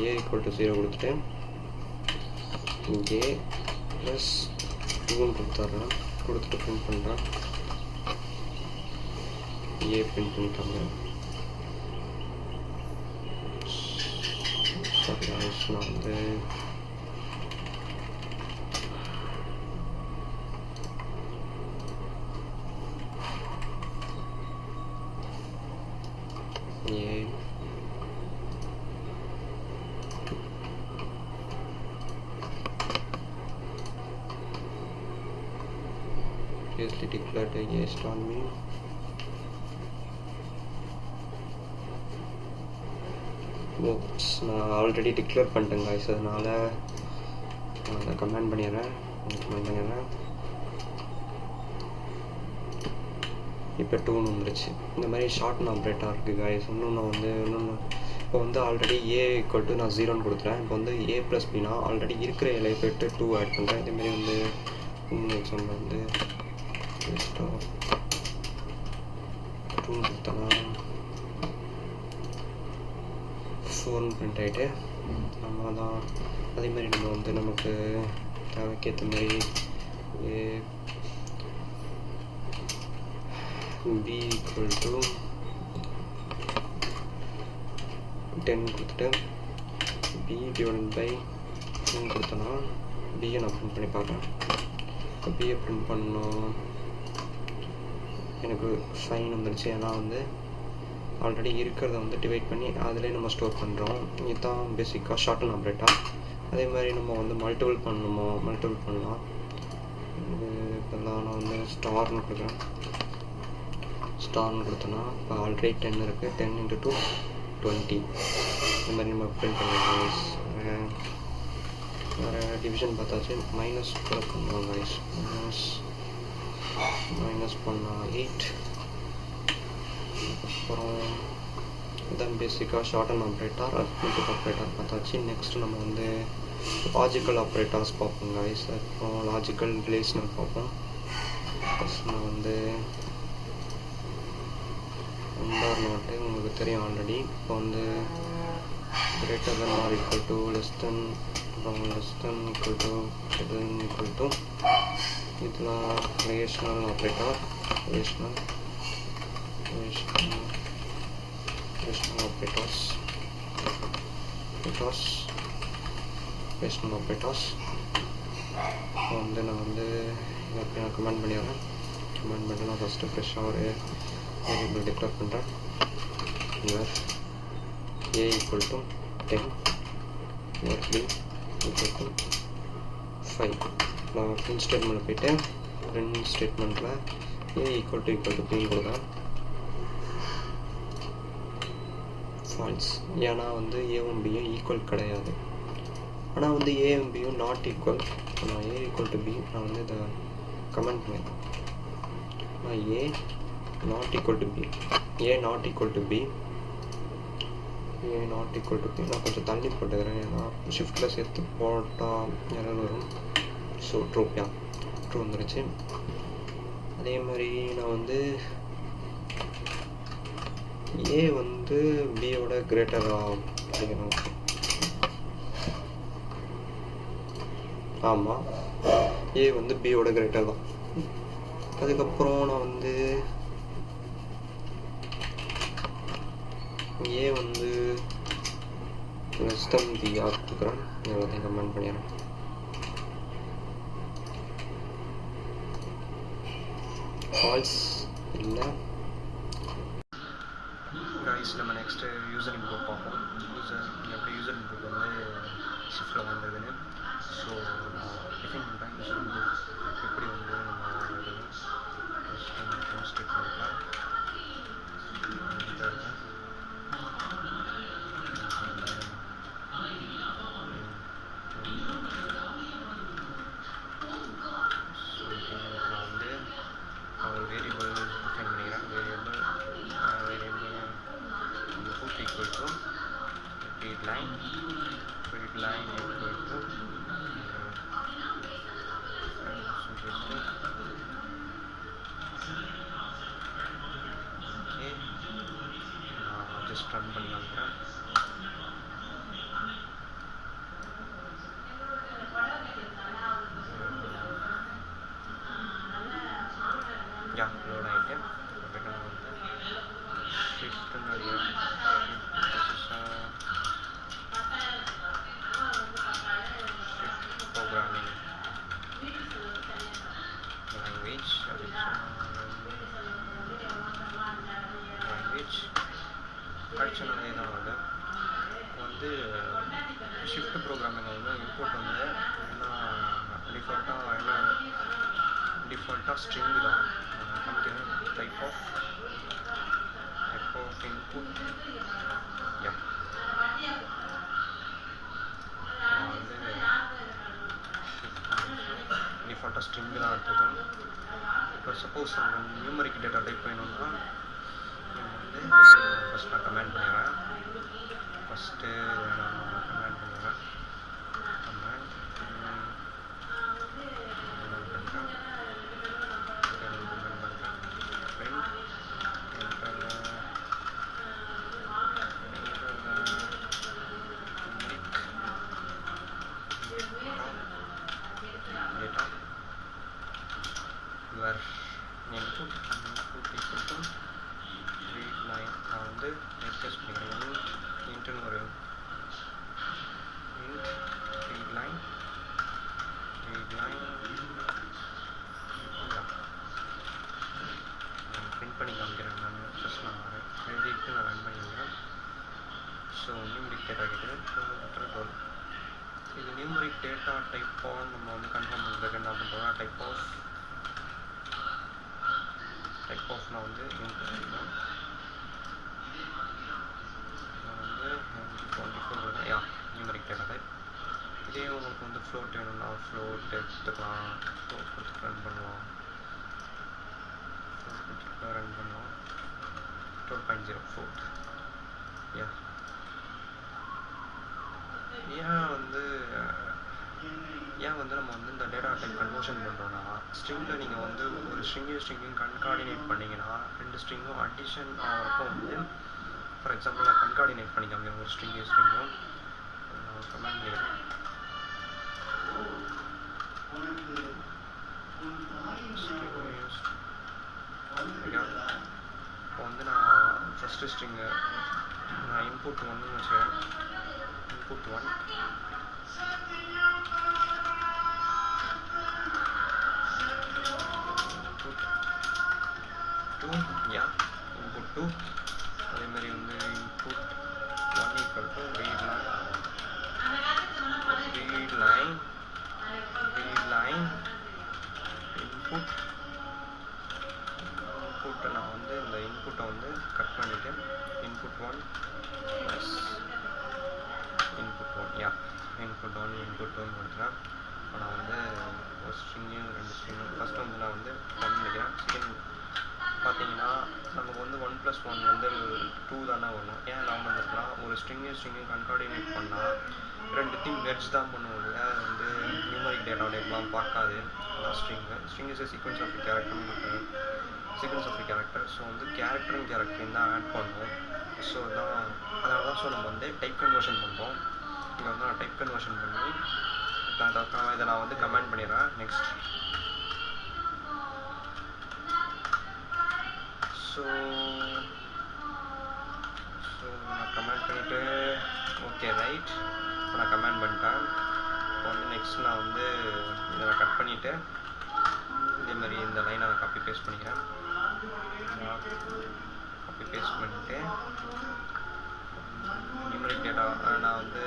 ஏ ஈக்குவல் டு 0 கொடுத்துட்டு ஏ ப்ளஸ் 2ன்னு கொடுத்துட்டு பிரிண்ட் பண்ணுறேன். ஏ பிரிண்ட் பண்ணிட்டாங்க. நான் வந்து previously declared a yes on me. Oops, நான் ஆல்ரெடி டிக்ளேர் பண்ணிட்டேங்க guys, அதனால் நான் அதை கமெண்ட் பண்ணிடுறேன். இப்போ 2 வந்துருச்சு. இந்த மாதிரி ஷார்ட்டன் ஆப்ரேட்டாக இருக்குது guys. இன்னொன்று இப்போ வந்து ஆல்ரெடி ஏ ஈக்குவல் டு நான் 0ன்னு கொடுத்துறேன். இப்போ வந்து ஏ ப்ளஸ் பினா ஆல்ரெடி இருக்கிற எல்லை போய்ட்டு 2 ஆட் பண்ணுறேன். இதேமாரி வந்து எக்ஸாம்பிள் வந்து 2 கொடுத்தோன்னா 4 பிரிண்ட் ஆகிட்டு நம்ம தான் அதேமாதிரி நம்ம வந்து நமக்கு தேவைக்கேற்ற மாதிரி பி ஈக்குவல் டு 10 கொடுத்துட்டு பி டிவைடட் பை 10 கொடுத்தோன்னா பியை நான் பிரிண்ட் பண்ணி பார்க்குறேன். இப்போ பியை பிரிண்ட் பண்ணோம், எனக்கு ஃபைன் வந்துடுச்சு. ஏன்னா வந்து ஆல்ரெடி இருக்கிறத வந்து டிவைட் பண்ணி அதிலே நம்ம ஸ்டோர் பண்ணுறோம். இதுதான் பேசிக்காக ஷார்ட்டன் ஆப்ரேட்டர். அதே மாதிரி நம்ம வந்து மல்டிபிள் பண்ணலாம். இப்போல்லாம் நான் வந்து ஸ்டார்னு கொடுக்குறேன். ஸ்டார்னு கொடுத்தோன்னா இப்போ ஆல்ரெடி 10 இருக்குது. 10 × 2 20. இந்த மாதிரி நம்ம பிரிண்ட் பண்ணுவோம். வேறு டிவிஷன் பார்த்தாச்சு. மைனஸ் கூட பண்ணுவோம் guys. மைனஸ் பண்ணால் 8. அப்புறம் இதான் பேசிக்காக ஷார்ட்டன் ஆப்ரேட்டர், அரித்மெட்டிக் ஆப்ரேட்டர் பார்த்தாச்சு. நெக்ஸ்ட் நம்ம வந்து லாஜிக்கல் ஆப்ரேட்டர்ஸ் பார்ப்போம் guys. அப்புறம் லாஜிக்கல் ரிலேஷனல் பார்ப்போம். ஃபஸ்ட் நான் வந்து ஆர் நாட்டு உங்களுக்கு தெரியும் ஆல்ரெடி. இப்போ வந்து greater than or equal to less than equal to இதெல்லாம் ரிலேஷனல் ஆப்ரேட்டர். ரிலேஷனல் ஆப்ரேட்டர்ஸ் வந்து நான் வந்து இதை நான் கமெண்ட் பண்ணிடுறேன். கமெண்ட் பண்ணிட்டு நான் ஃபஸ்ட்டு ஃப்ரெஷ்ஷாக ஒரு வேரியபிள் டிக்ளேர் பண்ணுறேன். ஏ equal to 10 not b equal to 5. நான் print statement போயிட்டு print statementல a equal to b கொடுக்குறேன். false. ஏன்னா வந்து a-வும் b-யும் ஈக்குவல் கிடையாது. ஆனால் வந்து a-வும் b-யும் நாட் ஈக்குவல். நான் a equal to b நான் வந்து இதை கமெண்ட் பண்ணிடுறேன். நான் a not equal to b, a not equal to b, a not equal to b நான் கொஞ்சம் தள்ளி போட்டுக்கிறேன். ஏன்னா ஷிஃப்டில் சேர்த்து போட்டால் எரர் வரும். ஸோ ட்ரூ வந்துருச்சு. அதே மாதிரி நான் வந்து a வந்து b-யோட கிரேட்டராக படிக்கணும். ஆமாம், a வந்து b-யோட கிரேட்டர் தான். அதுக்கப்புறம் நான் வந்து a வந்து லெஸ் தென் b ஆக்குறேன். எல்லாத்தையும் கமெண்ட் பண்ணிடுறேன். ஃபால்ஸ் இல்லை. கைஸ், நம்ம நெக்ஸ்ட்டு யூசர் இன்புட் பார்ப்போம். எப்படி யூசர் இன்புட் வந்து ஷிஃப்டில் வந்ததுன்னு. ஸோ நான் டிஃபைன் பண்ணுறேன் யூசர் இன்புட் எப்படி வந்து நம்ம ஸ்டேட்மெண்ட்டில் ரன் பண்ணி காமிக்கிறேன். லோட் ஆகிட்டு ஷிஃப்ட் ப்ரோக்ராமிங் லாங்குவேஜ் ஆக்சுவலாக தான் வந்து ஷிஃப்ட் ப்ரோக்ராமிங் வந்து இன்புட் வந்து என்ன டிஃபால்ட்டாக ஸ்ட்ரிங் தான். டைப் ஆஃப் இன்புட் வந்து டிஃபால்ட்டாக ஸ்ட்ரிங் தான் எடுத்துது. இப்போ சப்போஸ் நியூமரிக் டேட்டா டைப் வேணும்னா வந்து ஃபஸ்ட் நான் கமெண்ட் பண்ணிடுறேன். ஃபஸ்ட்டு நான் கமெண்ட் பண்ணிடுறேன். Comment your input equal to read line. நான் வந்து எக்ஸ்பிரஸ் பண்ணிக்கிறேன். இன்ட்னு ஒரு int read line பிரிண்ட் பண்ணி காமிக்கிறேன். நான் ஜஸ்ட் நான் எழுதிட்டு நான் ரன் பண்ணி வைக்கிறேன். ஸோ நியூமரிக் டேட்டா கேட்குது. ஸோ இது நியூமரிக் டேட்டா டைப் ஆன் நம்ம வந்து கன்ஃபார்ம் பண்ணுறதுக்கு என்ன பண்ணுறோம்னா டைப் ஆஃப் நான் வந்து நான் வந்து 24 நியூமரிக் டேட்டா டைப். இதே உங்களுக்கு வந்து ஃப்ளோட் வேணும்னா ஃப்ளோட் எடுத்துக்கலாம். ஃப்ளோட் கொடுத்து ரன் பண்ணுவோம். 12.0 ஃப்ளோட். ஏன் வந்து நம்ம வந்து இந்த டேட்டா டைப் கன்வர்ஷன் பண்ணுறோன்னா ஸ்ட்ரிங்கில் நீங்கள் வந்து ஒரு ஸ்ட்ரிங்கையும் கன்கார்டினேட் பண்ணிங்கன்னா ரெண்டு ஸ்ட்ரிங்கும் அடிஷன் ஆகிறப்போ வந்து ஃபார் எக்ஸாம்பிள் நான் கன்கார்டினேட் பண்ணிக்காம ஒரு ஸ்ட்ரிங்கும் கமெண்ட் பண்ணிடுறேன். இப்போ வந்து நான் ஃபஸ்ட்டு ஸ்ட்ரிங்கு நான் இன்புட் 1ன்னு வச்சுக்கிறேன். இன்புட் 1 input 2 அதே மாதிரி வந்து input 1 equal to read line இன்புட்டை நான் வந்து இந்த இன்புட்டை வந்து கட் பண்ணிவிட்டு input 1 ப்ளஸ் input 1 input 1 கொடுத்துறேன். இப்போ நான் வந்து ஒரு ஸ்ட்ரிங்கையும் 2 ஸ்ட்ரிங்கும் ஃபஸ்ட்டு வந்து நான் வந்து பண்ணிக்கிறேன். செகண்ட் பார்த்தீங்கன்னா நமக்கு வந்து 1 + 1 வந்து 2 தானே வரும். ஏன் நான் வந்துருக்கலாம் ஒரு ஸ்ட்ரிங்கையும் கன்கார்டினேட் பண்ணால் 2த்தையும் மெர்ஜ் தான் பண்ணுவோம். அது வந்து நியூமரிக் டேட்டா டைப்லாம் பார்க்காது. அதான் string is sequence of character. So வந்து கேரக்டரையும் தான் ஆட் பண்ணுவோம். ஸோ தான் அதனால தான் நம்ம வந்து டைப் கன்வர்ஷன் பண்ணுறோம். இங்கே வந்து நான் டைப் கன்வர்ஷன் பண்ணி இதை நான் வந்து கமெண்ட் பண்ணிடுறேன். நெக்ஸ்ட் ஸோ நான் கமெண்ட் பண்ணிவிட்டு ஓகே ரைட் இப்போ நான் கமெண்ட் பண்ணிட்டேன். இப்போ வந்து நெக்ஸ்ட் நான் வந்து இதை நான் கட் பண்ணிவிட்டு இதேமாதிரி இந்த லைனை நான் காப்பி பேஸ்ட் பண்ணிக்கிறேன். காப்பி பேஸ்ட் பண்ணிவிட்டு நியூமரிக் டேட்டா நான் வந்து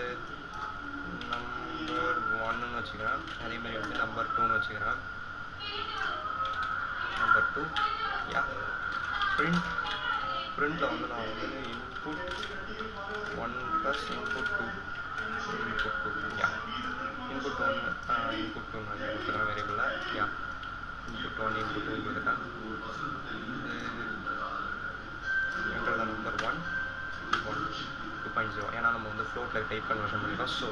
நம்பர் 1ன்னு வச்சுக்கிறேன். அதேமாதிரி வந்து நம்பர் 2ன்னு வச்சுக்கிறேன். நம்பர் 2 பிரிண்டில் வந்து நான் வந்து input 1 + input 2 நான் கொடுத்துக்கிறேன் வேரியபிளில். input 1 input 2 கொடுத்துட்டேன். enter the number 1 2.0 ஏன்னா நம்ம வந்து ஃப்ளோட்டில் டைப் கன்வர்ஷன் பண்ணியிருக்கோம். ஸோ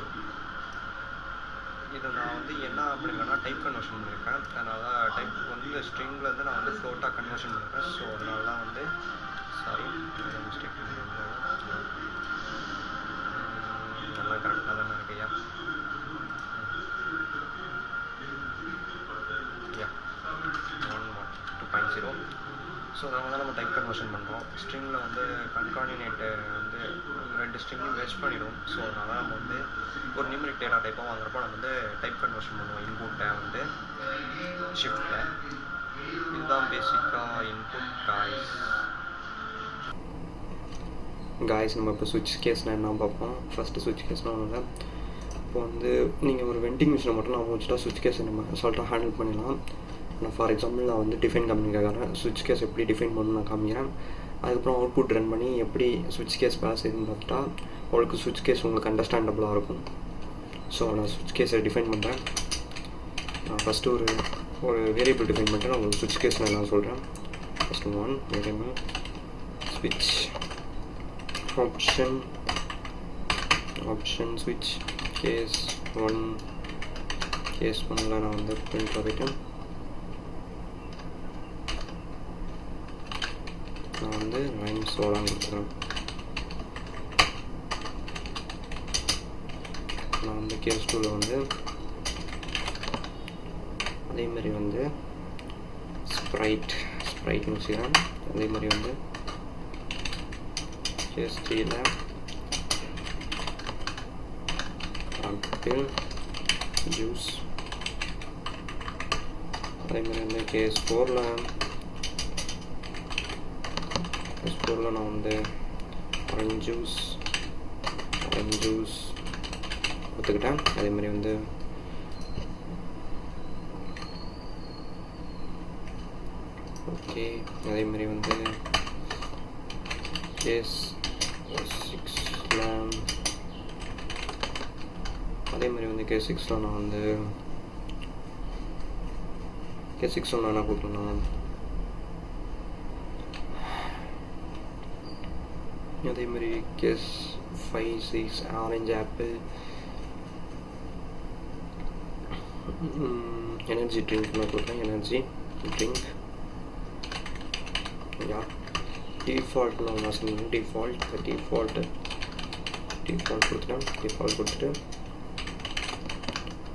இது நான் வந்து என்ன பண்ணியிருக்கேன்னா டைப் கன்வர்ஷன் பண்ணியிருக்கேன். அதனால தான் டைப் வந்து இந்த ஸ்ட்ரிங்கில் வந்து நான் வந்து ஃப்ளோட்டாக கன்வர்ஷன் பண்ணியிருக்கேன். ஸோ அதனால தான் வந்து சாரி மிஸ்டேக் எல்லாம் கரெக்டாக தானே இருக்கையா? 2.0. ஸோ அதனால தான் நம்ம டைப் கன்வர்ஷன் பண்ணுறோம். ஸ்ட்ரிங்கில் வந்து கன்கார்டினேட்டு வந்து 2 ஸ்ட்ரிங்கையும் மெர்ஜ் பண்ணிடும். ஸோ அதனால் நம்ம வந்து ஒரு நியூமரிக் டேட்டா டைப்பாக வாங்குறப்போ நம்ம வந்து டைப் கன்வர்ஷன் பண்ணுவோம். இன்புட்டை வந்து ஷிஃப்ட்டில் இதுதான் பேசிக்காக இன்புட் காய்ஸ். நம்ம இப்போ சுவிட்ச் கேஸ்னால் என்ன பார்ப்போம். ஃபஸ்ட்டு சுவிட்ச் கேஸ்னால் ஒன்று இப்போ வந்து நீங்கள் ஒரு வெண்டிங் மிஷினை மட்டும் நான் வச்சுட்டா சுவிட்ச் கேஸை நம்ம அசால்ட்டாக ஹேண்டில் பண்ணிடலாம். நான் ஃபார் எக்ஸாம்பிள் நான் வந்து டிஃபைன் காமிக்கிறேன். சுவிட்ச் கேஸ் எப்படி டிஃபைன் பண்ணணும் நான் காமிக்கிறேன். அதுக்கப்புறம் அவுட்புட் ரன் பண்ணி எப்படி சுவிட்ச் கேஸ் வேலை செய்யுதுன்னு பார்த்துட்டா உங்களுக்கு சுவிட்ச் கேஸ் உங்களுக்கு அண்டர்ஸ்டாண்டபுளாக இருக்கும். ஸோ நான் சுவிட்ச் கேஸை டிஃபைன் பண்ணுறேன். நான் ஃபஸ்ட்டு ஒரு வேரியபிள் டிஃபைன் பண்ணிட்டு நான் உங்களுக்கு சுவிட்ச் கேஸ் நான் சொல்கிறேன். ஃபஸ்ட்டு 1 வேரியபிள் ஸ்விட்ச் ஆப்ஷன் ஸ்விட்ச் கேஸ் 1 கேஸ் 1ல் நான் வந்து பிரிண்ட் பண்ணிட்டேன். நான் வந்து லைன் 16 கொடுத்துக்கிறேன். நான் வந்து கேஸ் 2ல் வந்து அதேமாதிரி வந்து ஸ்ப்ரைட்னு வச்சுக்கிறேன். அதேமாதிரி வந்து கேஸ் 3ல் ஆப்பிள் ஜூஸ். அதேமாதிரி வந்து கேஸ் 4ல் நான் வந்து ஆரஞ்சு ஜூஸ் கொடுத்துக்கிட்டேன். அதேமாதிரி வந்து ஓகே அதேமாதிரி வந்து கேஸ் 6ல் அதேமாதிரி வந்து கேஸ் 6ல் நான் வந்து கேஸ் 6ல் நான் என்ன கொடுக்கணும். அதேமாதிரி case 5 6 orange apple energy drink நான் கொடுக்குறேன். எனர்ஜி ட்ரிங்க் டிஃபால்ட் நான் சொன்னேன். டிஃபால்ட் கொடுத்துட்டேன்.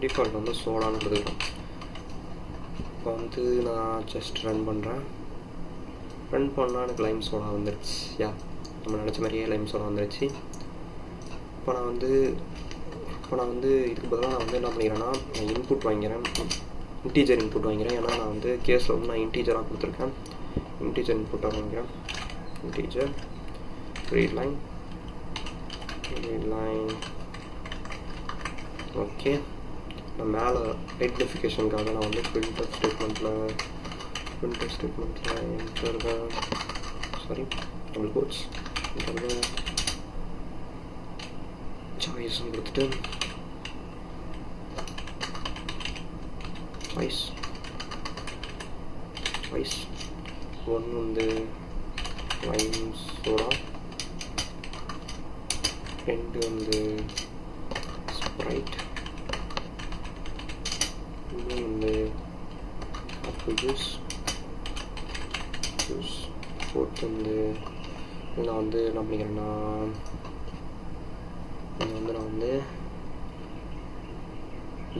டிஃபால்ட் வந்து சோடான்னு கொடுத்துருக்கேன். இப்போ வந்து நான் ஜஸ்ட் ரன் பண்ணுறேன். ரன் பண்ணால் எனக்கு லைம் சோடா வந்துடுச்சு. நம்ம நினச்ச மாதிரியே லைம் சோடா வந்துடுச்சு. இப்போ நான் வந்து இதுக்கு பதிலாக நான் வந்து என்ன பண்ணிக்கிறேன்னா இன்புட் வாங்கிறேன். இன்டீஜர் இன்புட் வாங்கிறேன். ஏன்னா நான் வந்து கேஸில் வந்து நான் இன்டீஜராக கொடுத்துருக்கேன். இன்டீஜர் இன்புட்டாக வாங்கிறேன். இன்டீஜர் ரீட் லைன் ஓகே நான் மேலே ஐடென்டிஃபிகேஷனுக்காக நான் வந்து பிரிண்டர் ஸ்டேட்மெண்ட்டில் சாரி டபுள் கோட்ஸ் சாய்ஸும் கொடுத்துட்டு சாய்ஸ் ஒன்று வந்து லைம் சோடா, ரெண்டு வந்து ஸ்ப்ரைட், மூணு வந்து ஆப்பிள் ஜூஸ், ஃபோர்த் வந்து நான் வந்து என்ன பண்ணிக்கிறேன்னா நான் வந்து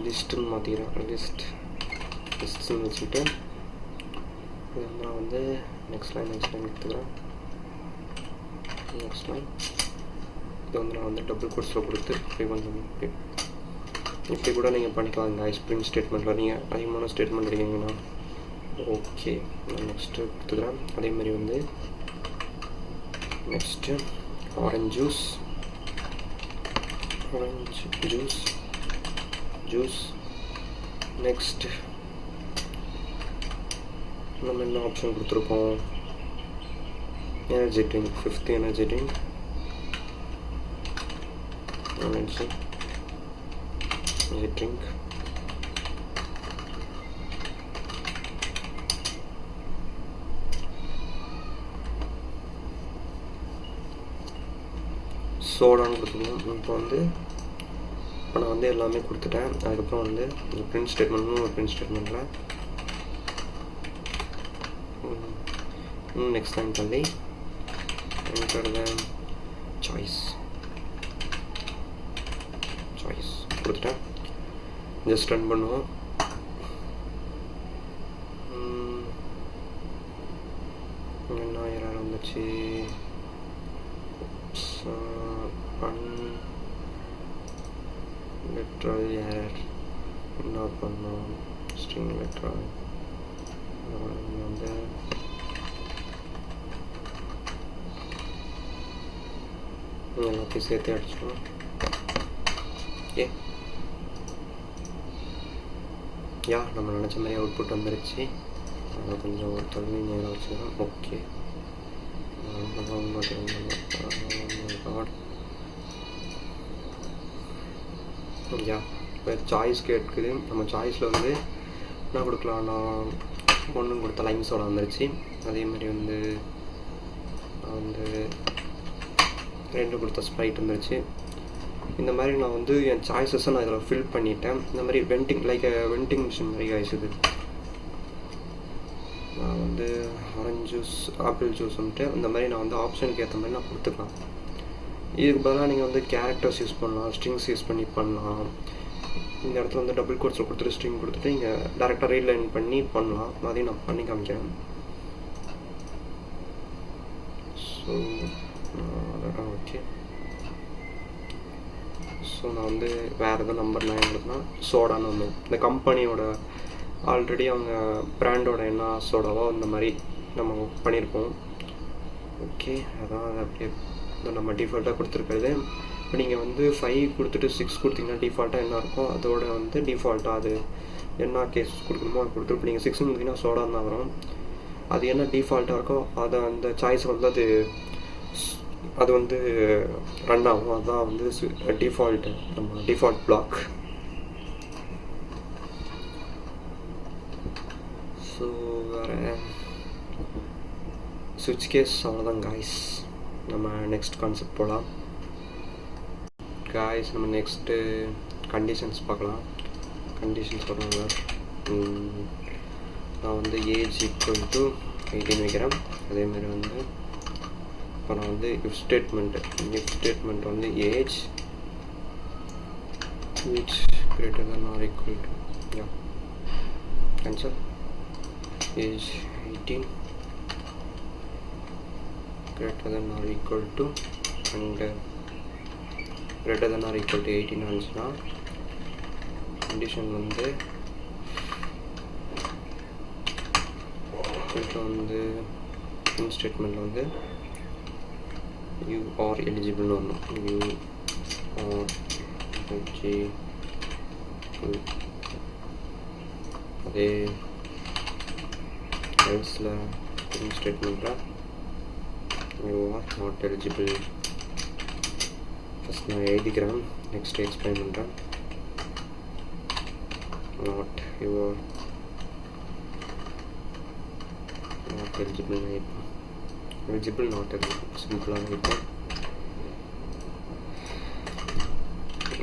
லிஸ்ட்டுன்னு மாற்றிக்கிறேன். லிஸ்ட்டுன்னு வச்சுக்கிட்டு இது வந்து நான் வந்து நெக்ஸ்ட் லைன் எடுத்துக்கிறேன். நெக்ஸ்ட் லைன் இது வந்து நான் வந்து டபுள் கோட்ஸில் கொடுத்து இப்படி கூட நீங்கள் பண்ணிக்கலாங்க. ஸ்ப்ரிண்ட் ஸ்டேட்மெண்ட்டில் நீங்கள் அதிகமான ஸ்டேட்மெண்ட் இருக்கீங்கன்னா ஓகே. நான் நெக்ஸ்ட்டு கொடுத்துக்கிறேன். அதேமாதிரி வந்து நெக்ஸ்ட்டு ஆரஞ்சு ஜூஸ். நெக்ஸ்ட் நம்ம என்ன ஆப்ஷன் கொடுத்துருக்கோம்? Energy drink, 5th energy drink, energy drink. சோடான்னு கொடுத்துருக்கோம். இப்போ நான் வந்து எல்லாமே கொடுத்துட்டேன். அதுக்கப்புறம் வந்து இந்த பிரிண்ட் ஸ்டேட்மெண்ட்னு ஒரு பிரிண்ட் ஸ்டேட்மெண்ட்டில் நெக்ஸ்ட் டைம் தள்ளி சாய்ஸ் கொடுத்துட்டேன். ஜஸ்ட் ரன் பண்ணுவோம். என்ன எரர் வந்துச்சு? literal error. என்ன பண்ணோம்? string literal வந்து எல்லாத்தையும் சேர்த்து அடிச்சிடும். நம்ம நினச்ச மாதிரி அவுட்புட் வந்துருச்சு. அதை கொஞ்சம் தள்ளி நேரம் வச்சுக்கலாம். ஓகே இப்போ சாய்ஸ் கேட்குது. நம்ம சாய்ஸில் வந்து என்ன கொடுக்கலாம்? நான் ஒன்று கொடுத்த லைம்ஸோட வந்துருச்சு. அதேமாதிரி வந்து நான் வந்து 2 கொடுத்த ஸ்ப்ரைட் வந்துருச்சு. இந்த மாதிரி நான் வந்து என் சாய்ஸஸை நான் இதில் ஃபில் பண்ணிட்டேன். இந்த மாதிரி வெண்டிங் மிஷின் மாதிரி ஆயிடுச்சு. நான் வந்து ஆரஞ்சு ஜூஸ், ஆப்பிள் ஜூஸ் வந்துட்டு இந்த மாதிரி நான் வந்து ஆப்ஷனுக்கு ஏற்ற மாதிரி நான் கொடுத்துக்கலாம். இதுக்கு பதிலாக நீங்கள் வந்து கேரக்டர்ஸ் யூஸ் பண்ணலாம், ஸ்ட்ரிங்ஸ் யூஸ் பண்ணலாம். இந்த இடத்துல வந்து டபுள் கோட்ஸில் கொடுத்துட்டு ஸ்ட்ரிங் கொடுத்துட்டு இங்கே டேரெக்டாக ரீட் லைன் பண்ணி பண்ணலாம். அதையும் நான் பண்ணி காமிக்கிறேன். So okay. ஸோ நான் வந்து வேறு எதாவது நம்பர் 9 கொடுத்தேன்னா சோடான்னு ஒன்று, இந்த கம்பெனியோட ஆல்ரெடி அவங்க பிராண்டோட என்ன சோடாவோ அந்த மாதிரி நம்ம பண்ணியிருப்போம். ஓகே, அதான் அது அப்படியே நம்ம டிஃபால்ட்டாக கொடுத்துருக்கிறது. இப்போ நீங்கள் வந்து 5 கொடுத்துட்டு 6 கொடுத்தீங்கன்னா டிஃபால்ட்டாக என்ன இருக்கோ அதோட வந்து டிஃபால்ட்டாக அது என்ன கேஸ் கொடுக்கணுமோ அது கொடுத்துருப்போம். நீங்கள் 6 கொடுத்தீங்கன்னா சோடான்னு தான் வரும். அது என்ன டிஃபால்ட்டாக இருக்கோ அதை அந்த சாய்ஸ் வந்து அது வந்து ரன் ஆகும். அதுதான் வந்து டிஃபால்ட்டு, நம்ம டிஃபால்ட் பிளாக். ஸோ வேறு ஸ்விட்ச் கேஸ் அவ்வளோதான் காய்ஸ். நம்ம நெக்ஸ்ட் கான்செப்ட் போகலாம் காய்ஸ். நம்ம நெக்ஸ்ட்டு கண்டிஷன்ஸ் பார்க்கலாம். கண்டிஷன்ஸ் வருவாங்க. நான் வந்து ஏஜ் ஈக்குவல் டு 18 வைக்கிறேன். அதேமாதிரி வந்து இப்போ நான் வந்து இஃப் ஸ்டேட்மெண்ட் வந்து age greater than or equal to cancel age 18 greater than or equal to and greater than or equal to 18 ஆச்சுன்னா கண்டிஷன் வந்து வந்து இன் ஸ்டேட்மெண்ட்டில் வந்து you are eligible னு வரணும். you are eligible அதே எல்ஸில் ஸ்டேட்மெண்ட்டில் you are not eligible first நான் எழுதிக்கிறேன், நெக்ஸ்ட் எக்ஸ்பிளைன் பண்ணுறேன். Not you are not eligible eligible not eligible சிம்பிளாக இருக்கும்.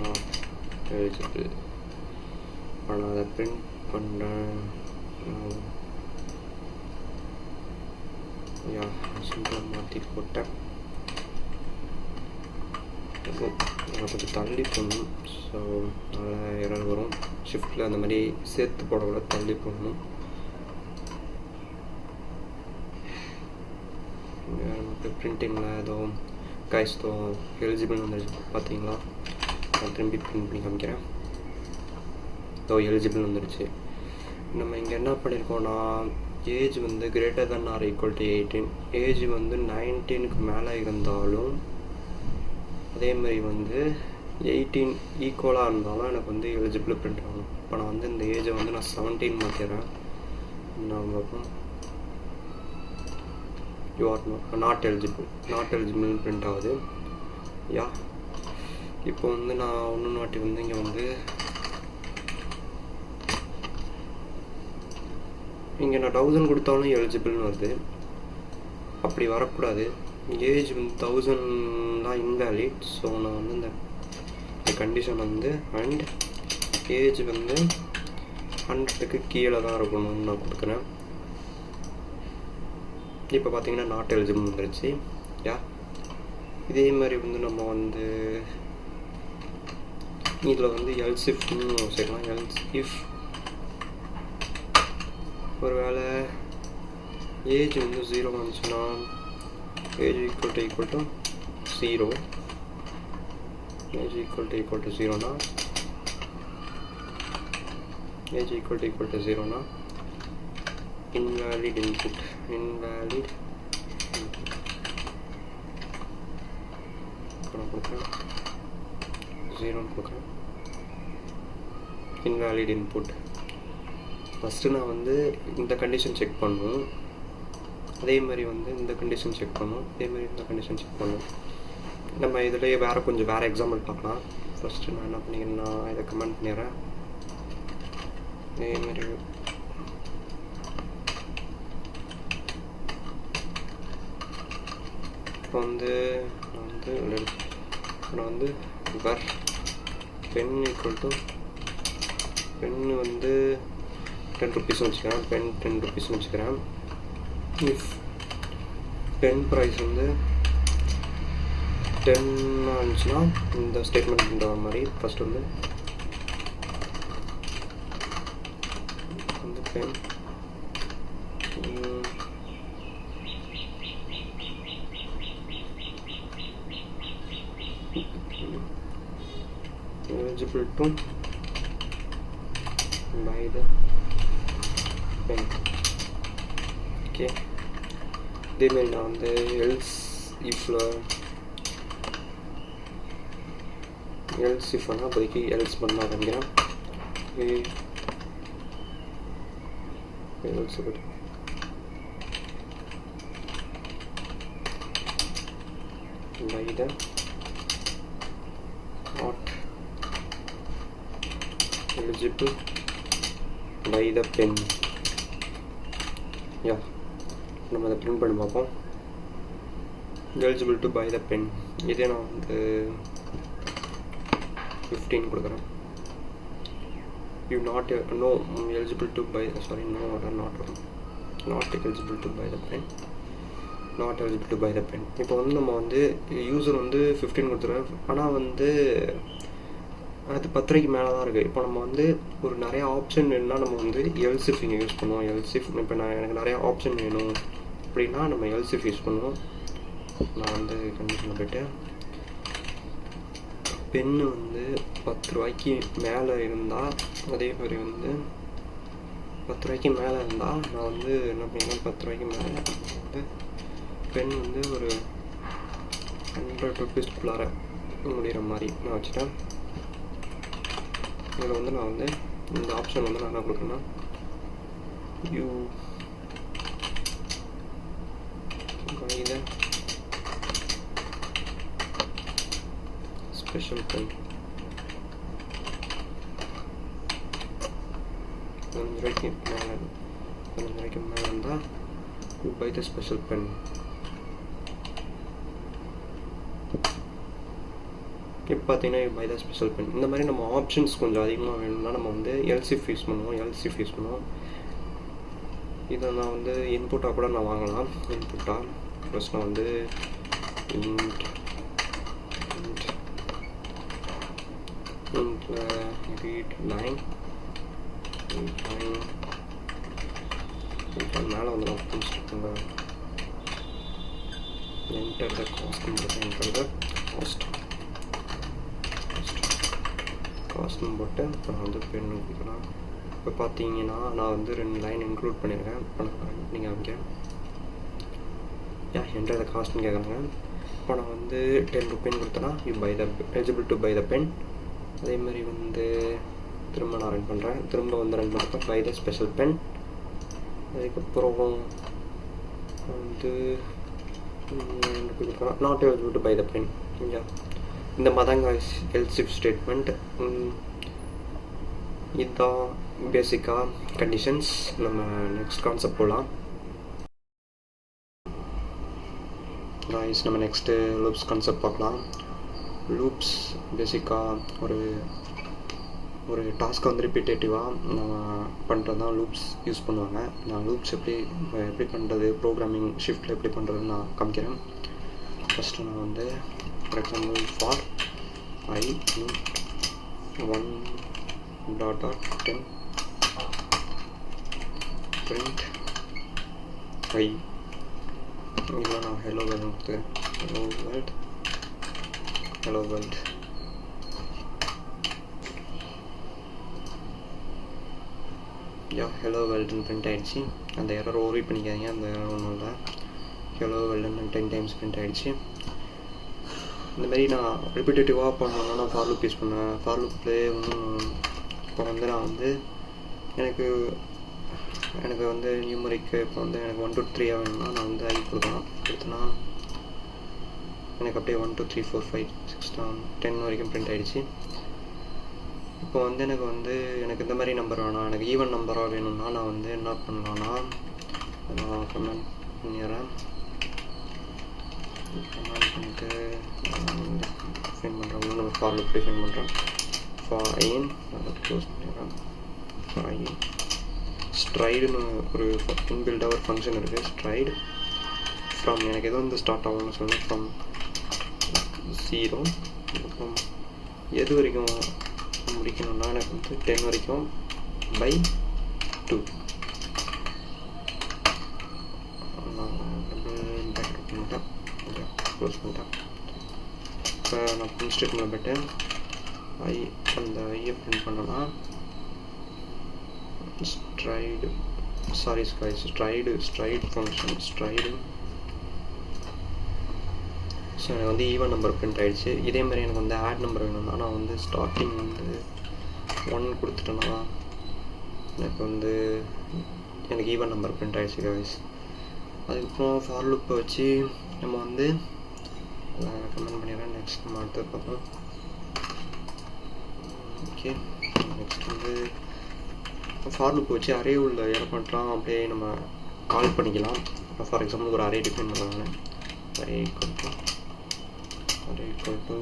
நாட் எலிஜிபிள் இப்போ நான் அதை பிரிண்ட் பண்ணுறேன். யா சிம்பிளாக மாற்றி போட்டேன். அதை கொஞ்சம் தள்ளி போடணும். ஸோ நல்லா எரர் வரும். ஷிஃப்ட்டில் அந்த மாதிரி சேர்த்து போடக்கூட தள்ளி போடணும். நமக்கு பிரிண்டிங்கில் ஏதோ கைஸ்தோ எலிஜிபிள் வந்துருச்சு பார்த்தீங்களா? நான் திரும்பி பிரிண்ட் பண்ணி காமிக்கிறேன். ஏதோ எலிஜிபிள் வந்துருச்சு. நம்ம இங்கே என்ன பண்ணியிருக்கோம்னா ஏஜ் வந்து greater than or equal to 18, age வந்து 19க்கு மேலே இருந்தாலும் அதே மாதிரி வந்து 18 ஈக்குவலாக இருந்தாலும் எனக்கு வந்து எலிஜிபிள் பிரிண்ட் ஆகணும். இப்போ நான் வந்து இந்த ஏஜை வந்து நான் 17 மாற்றிடுறேன். நான் பார்ப்போம். You are not eligible print ஆகுது. யா இப்போ வந்து நான் ஒன்று வாட்டி வந்து இங்கே வந்து இங்கே நான் 1000 கொடுத்தாலும் எலிஜிபிள்னு வருது. அப்படி வரக்கூடாது. ஏஜ் வந்து 1000 தான் இன்வேலிட். ஸோ நான் வந்து இந்த கண்டிஷன் வந்து அண்ட் ஏஜ் வந்து 100க்கு கீழே தான் இருக்கணும்னு நான் கொடுக்குறேன். இப்போ பார்த்தீங்கன்னா நாட் எலிஜிபிள் வந்துருச்சு. யா இதே மாதிரி வந்து நம்ம வந்து இதில் வந்து எல்ஸ் இஃப்னு சேர்க்கலாம். எல்ஸ் இஃப் ஒரு வேளை ஏஜ் வந்து 0 வந்துச்சுன்னா age equal to 0, age equal to 0னா ஏஜ் ஈக்குவல் டு 0னா invalid input கொடுக்குறேன் 0 கொடுக்குறேன். invalid input ஃபஸ்ட்டு நான் வந்து இந்த கண்டிஷன் செக் பண்ணணும். அதே மாதிரி வந்து இந்த கண்டிஷன் செக் பண்ணணும். அதே மாதிரி இந்த கண்டிஷன் செக் பண்ணணும். நம்ம இதிலேயே வேறு எக்ஸாம்பிள் பார்க்கலாம். ஃபஸ்ட்டு நான் என்ன பண்ணிக்கிறேன்னா இதை கமெண்ட் பண்ணிடுறேன். அதே மாதிரி இப்போ வந்து நான் வந்து வர் பென் ஈக்குவல் டு பென்னு வந்து 10 rupees வச்சுக்கிறேன். பென் 10 rupees வச்சுக்கிறேன். இஃப் பென் ப்ரைஸ் வந்து 10 இருந்துச்சுன்னா இந்த ஸ்டேட்மெண்ட் பண்ணுற மாதிரி ஃபஸ்ட் வந்து pen eligible to buy the pen. Okay, இதே மாதிரி நான் வந்து else if ஆனால் இப்போதைக்கு else பண்ண ஆரம்பிக்கிறேன். else buy the not eligible buy the pen. யா நம்ம அதை பிரிண்ட் பண்ணி பார்ப்போம். eligible to buy the pen. இதே நான் வந்து 15 கொடுக்குறேன். you not no eligible to buy sorry no order not eligible to buy the pen, not eligible to buy the pen. இப்போ வந்து நம்ம வந்து யூசர் வந்து 15 கொடுத்துருவேன். ஆனால் வந்து அது 10 ரூபாய்க்கு மேலே தான் இருக்குது. இப்போ நம்ம வந்து ஒரு நிறைய ஆப்ஷன் வேணும்னா நம்ம வந்து எல்சிஃப் இங்கே யூஸ் பண்ணுவோம். எல்சிஃப் இப்போ எனக்கு நிறைய ஆப்ஷன் வேணும் அப்படின்னா நம்ம எல்சிஃப் யூஸ் பண்ணுவோம். நான் வந்து கண்டிஷனில் போய்ட்டு பென்னு வந்து 10 ரூபாய்க்கு மேலே இருந்தால் அதே மாதிரி வந்து 10 ரூபாய்க்கு மேலே இருந்தால் நான் வந்து என்ன பண்ணுவேன் 10 ரூபாய்க்கு மேலே வந்து பென் வந்து ஒரு 100 rupeesக்குள்ளார முடிகிற மாதிரி நான் வச்சுட்டேன். இதில் வந்து நான் வந்து இந்த ஆப்ஷன் வந்து நான் என்ன கொடுக்குறேன்னா you guide special pen you buy the special pen. இப்போ பார்த்தீங்கன்னா பை த ஸ்பெஷல் பென். இந்த மாதிரி நம்ம ஆப்ஷன்ஸ் கொஞ்சம் அதிகமாக வேணும்னா நம்ம வந்து எல்சிஃப் யூஸ் பண்ணுவோம். இதை நான் வந்து இன்புட்டாக கூட நான் வாங்கலாம். இன்புட்டாக ஃபர்ஸ்ட் நான் வந்து read line மேலே வந்து நான் enter the cost போட்டு அப்புறம் வந்து பென் கொடுக்கலாம். இப்போ பார்த்தீங்கன்னா நான் வந்து 2 லைன் இன்க்ளூட் பண்ணியிருக்கேன். நீங்கள் அங்கே enter the cost கேட்குறாங்க. இப்போ நான் வந்து 10 ரூபீன்னு கொடுத்தேன்னா you buy the eligible to buy the pen. அதே மாதிரி வந்து திரும்ப நான் ரன் பண்ணுறேன். திரும்ப வந்து ரன் பண்ணுறப்ப buy the special pen. அதுக்கப்புறம் வந்து not eligible to buy the pen. இந்த மாதிரி எல்சிஃப் ஸ்டேட்மெண்ட். இதுதான் பேசிக்காக கண்டிஷன்ஸ். நம்ம நெக்ஸ்ட் கான்செப்ட் போகலாம். நம்ம நெக்ஸ்ட்டு லூப்ஸ் கான்செப்ட் பார்க்கலாம். லூப்ஸ் பேசிக்காக ஒரு டாஸ்க்கை வந்து ரிப்பீட்டேட்டிவாக நம்ம பண்ணுறது தான் லூப்ஸ் யூஸ் பண்ணுவாங்க. நான் லூப்ஸ் எப்படி பண்ணுறது, ப்ரோக்ராமிங் ஷிஃப்ட்டில் எப்படி பண்ணுறதுன்னு நான் காமிக்கிறேன். ஃபஸ்ட்டு நான் வந்து for example for I int 1.10 print I இதில் நான் hello world கொடுத்துக்கிறேன். hello world hello worldன்னு பிரிண்ட் ஆகிடுச்சு. அந்த எரர் ஓரி பண்ணிக்காதீங்க, அந்த எரர் ஒன்றும் இல்லை. hello worldன்னு 10 டைம்ஸ் பிரிண்ட் ஆகிடுச்சு. இந்த மாதிரி நான் ரிப்பீட்டேட்டிவாக பண்ணணுன்னா நான் ஃபார் லூப் யூஸ் பண்ணேன். ஃபார் லூப்லேயே இப்போ வந்து நான் வந்து எனக்கு வந்து நியூமரிக்கு இப்போ வந்து எனக்கு 1 to 3 வேணும்னா நான் வந்து ஐ கொடுத்தேன்னா எனக்கு அப்படியே 1 2 3 4 5 6 7 10 வரைக்கும் பிரிண்ட் ஆகிடுச்சு. இப்போ வந்து எனக்கு இந்த மாதிரி நம்பர் வேணாம், எனக்கு ஈவன் நம்பராக வேணும்னா நான் வந்து என்ன பண்ணலான்னா நான் கமெண்ட் பண்ணிடுறேன். கமெண்ட் பண்ணிட்டு டிஃபைன் பண்ணுறேன். நம்ம ஃபார் லூப் டிஃபைன் பண்ணுறேன். ஃபார் ஐன் அதை க்ளோஸ் பண்ணிடுறேன். ஃபார் ஐன் ஸ்ட்ரைடுன்னு ஒரு இன்பில்டாக ஒரு ஃபங்க்ஷன் இருக்குது. ஸ்ட்ரைடு ஃப்ரம் எனக்கு எதுவும் வந்து ஸ்டார்ட் ஆகும்னு சொன்னேன். ஃப்ரம் 0 அப்புறம் எது வரைக்கும் முடிக்கணும்னா எனக்கு வந்து 10 வரைக்கும் பை 2 க்ளோஸ் பண்ணிட்டேன். இப்போ நான் பிரிண்ட் ஸ்டேட்மெண்ட் போய்ட்டு அந்த ஐயை பிரிண்ட் பண்ணோன்னா ஸ்ட்ரைடு ஃபங்க்ஷன் ஸ்ட்ரைடு. ஸோ எனக்கு வந்து ஈவன் நம்பர் பிரிண்ட் ஆகிடுச்சு. இதே மாதிரி எனக்கு வந்து ஆட் நம்பர் வேணும்னா நான் வந்து ஸ்டார்டிங் வந்து 1 கொடுத்துட்டேன்னா எனக்கு ஈவன் நம்பர் பிரிண்ட் ஆகிடுச்சு கைஸ். அதுக்கப்புறம் ஃபார் லூப்பை வச்சு நம்ம வந்து கமெண்ட் பண்ணிடுறேன். நெக்ஸ்ட் நம்ம அடுத்து பார்ப்போம். ஓகே, நெக்ஸ்ட் வந்து ஃபார் லூப் வச்சு அரே உள்ள எலமெண்ட்லாம் அப்படியே நம்ம கால் பண்ணிக்கலாம். ஃபார் எக்ஸாம்பிள் ஒரு அரே டிஃபைன் பண்ணுறாங்க. Array equal to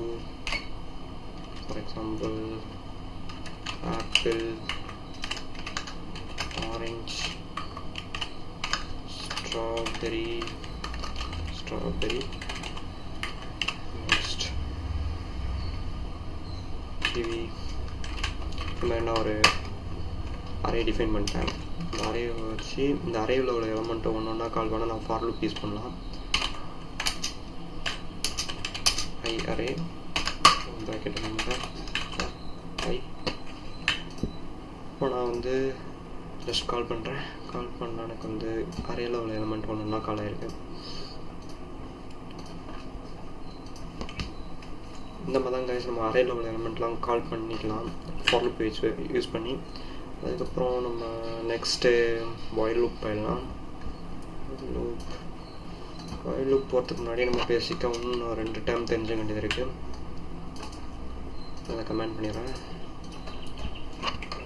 for example apple, orange, strawberry next kiwi. இந்த மாதிரி நான் ஒரு அரே டிஃபைன் பண்ணிட்டேன். இந்த அரேவை வச்சு இந்த அரேவில் உள்ள எலமெண்ட்டை ஒன்றா கால் பண்ண நான் ஃபார் லூப் யூஸ் பண்ணலாம். ஐ அரே ப்ராக்கெட் ஐ. இப்போ நான் வந்து ஜஸ்ட் கால் பண்ணுறேன். கால் பண்ணால் எனக்கு வந்து அரேயில் உள்ள எலமெண்ட் ஒன்றா கால் ஆகிருக்கு. இந்த மாதிரி தான் கைஸ் நம்ம அரேயில் உள்ள எலமெண்ட்லாம் கால் பண்ணிக்கலாம் ஃபார் லூப் யூஸ் பண்ணி. அதுக்கப்புறம் நம்ம நெக்ஸ்ட்டு வாயில் லூப் போயிடலாம். வாயில் லூப் போகிறதுக்கு முன்னாடி நம்ம பேசிக்காக இன்னும் 2 டைம் தெரிஞ்ச வேண்டியது இருக்குது. அதை கமெண்ட் பண்ணிடுறேன்.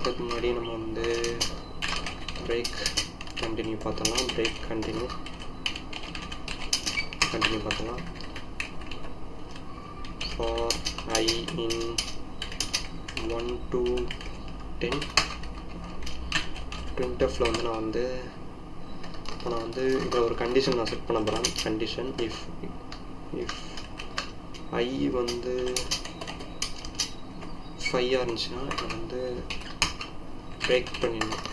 அதுக்கு முன்னாடி நம்ம வந்து பிரேக் கண்டினியூ பார்த்தலாம். பிரேக் கண்டினியூ பார்த்தலாம். ஃபார் I in 1 to 10 printfல வந்து நான் வந்து இதில் ஒரு கண்டிஷன் நான் செட் பண்ண போகிறேன். கண்டிஷன் இஃப் I வந்து 5 இருந்துச்சுன்னா நான் வந்து பிரேக் பண்ணிடணும்.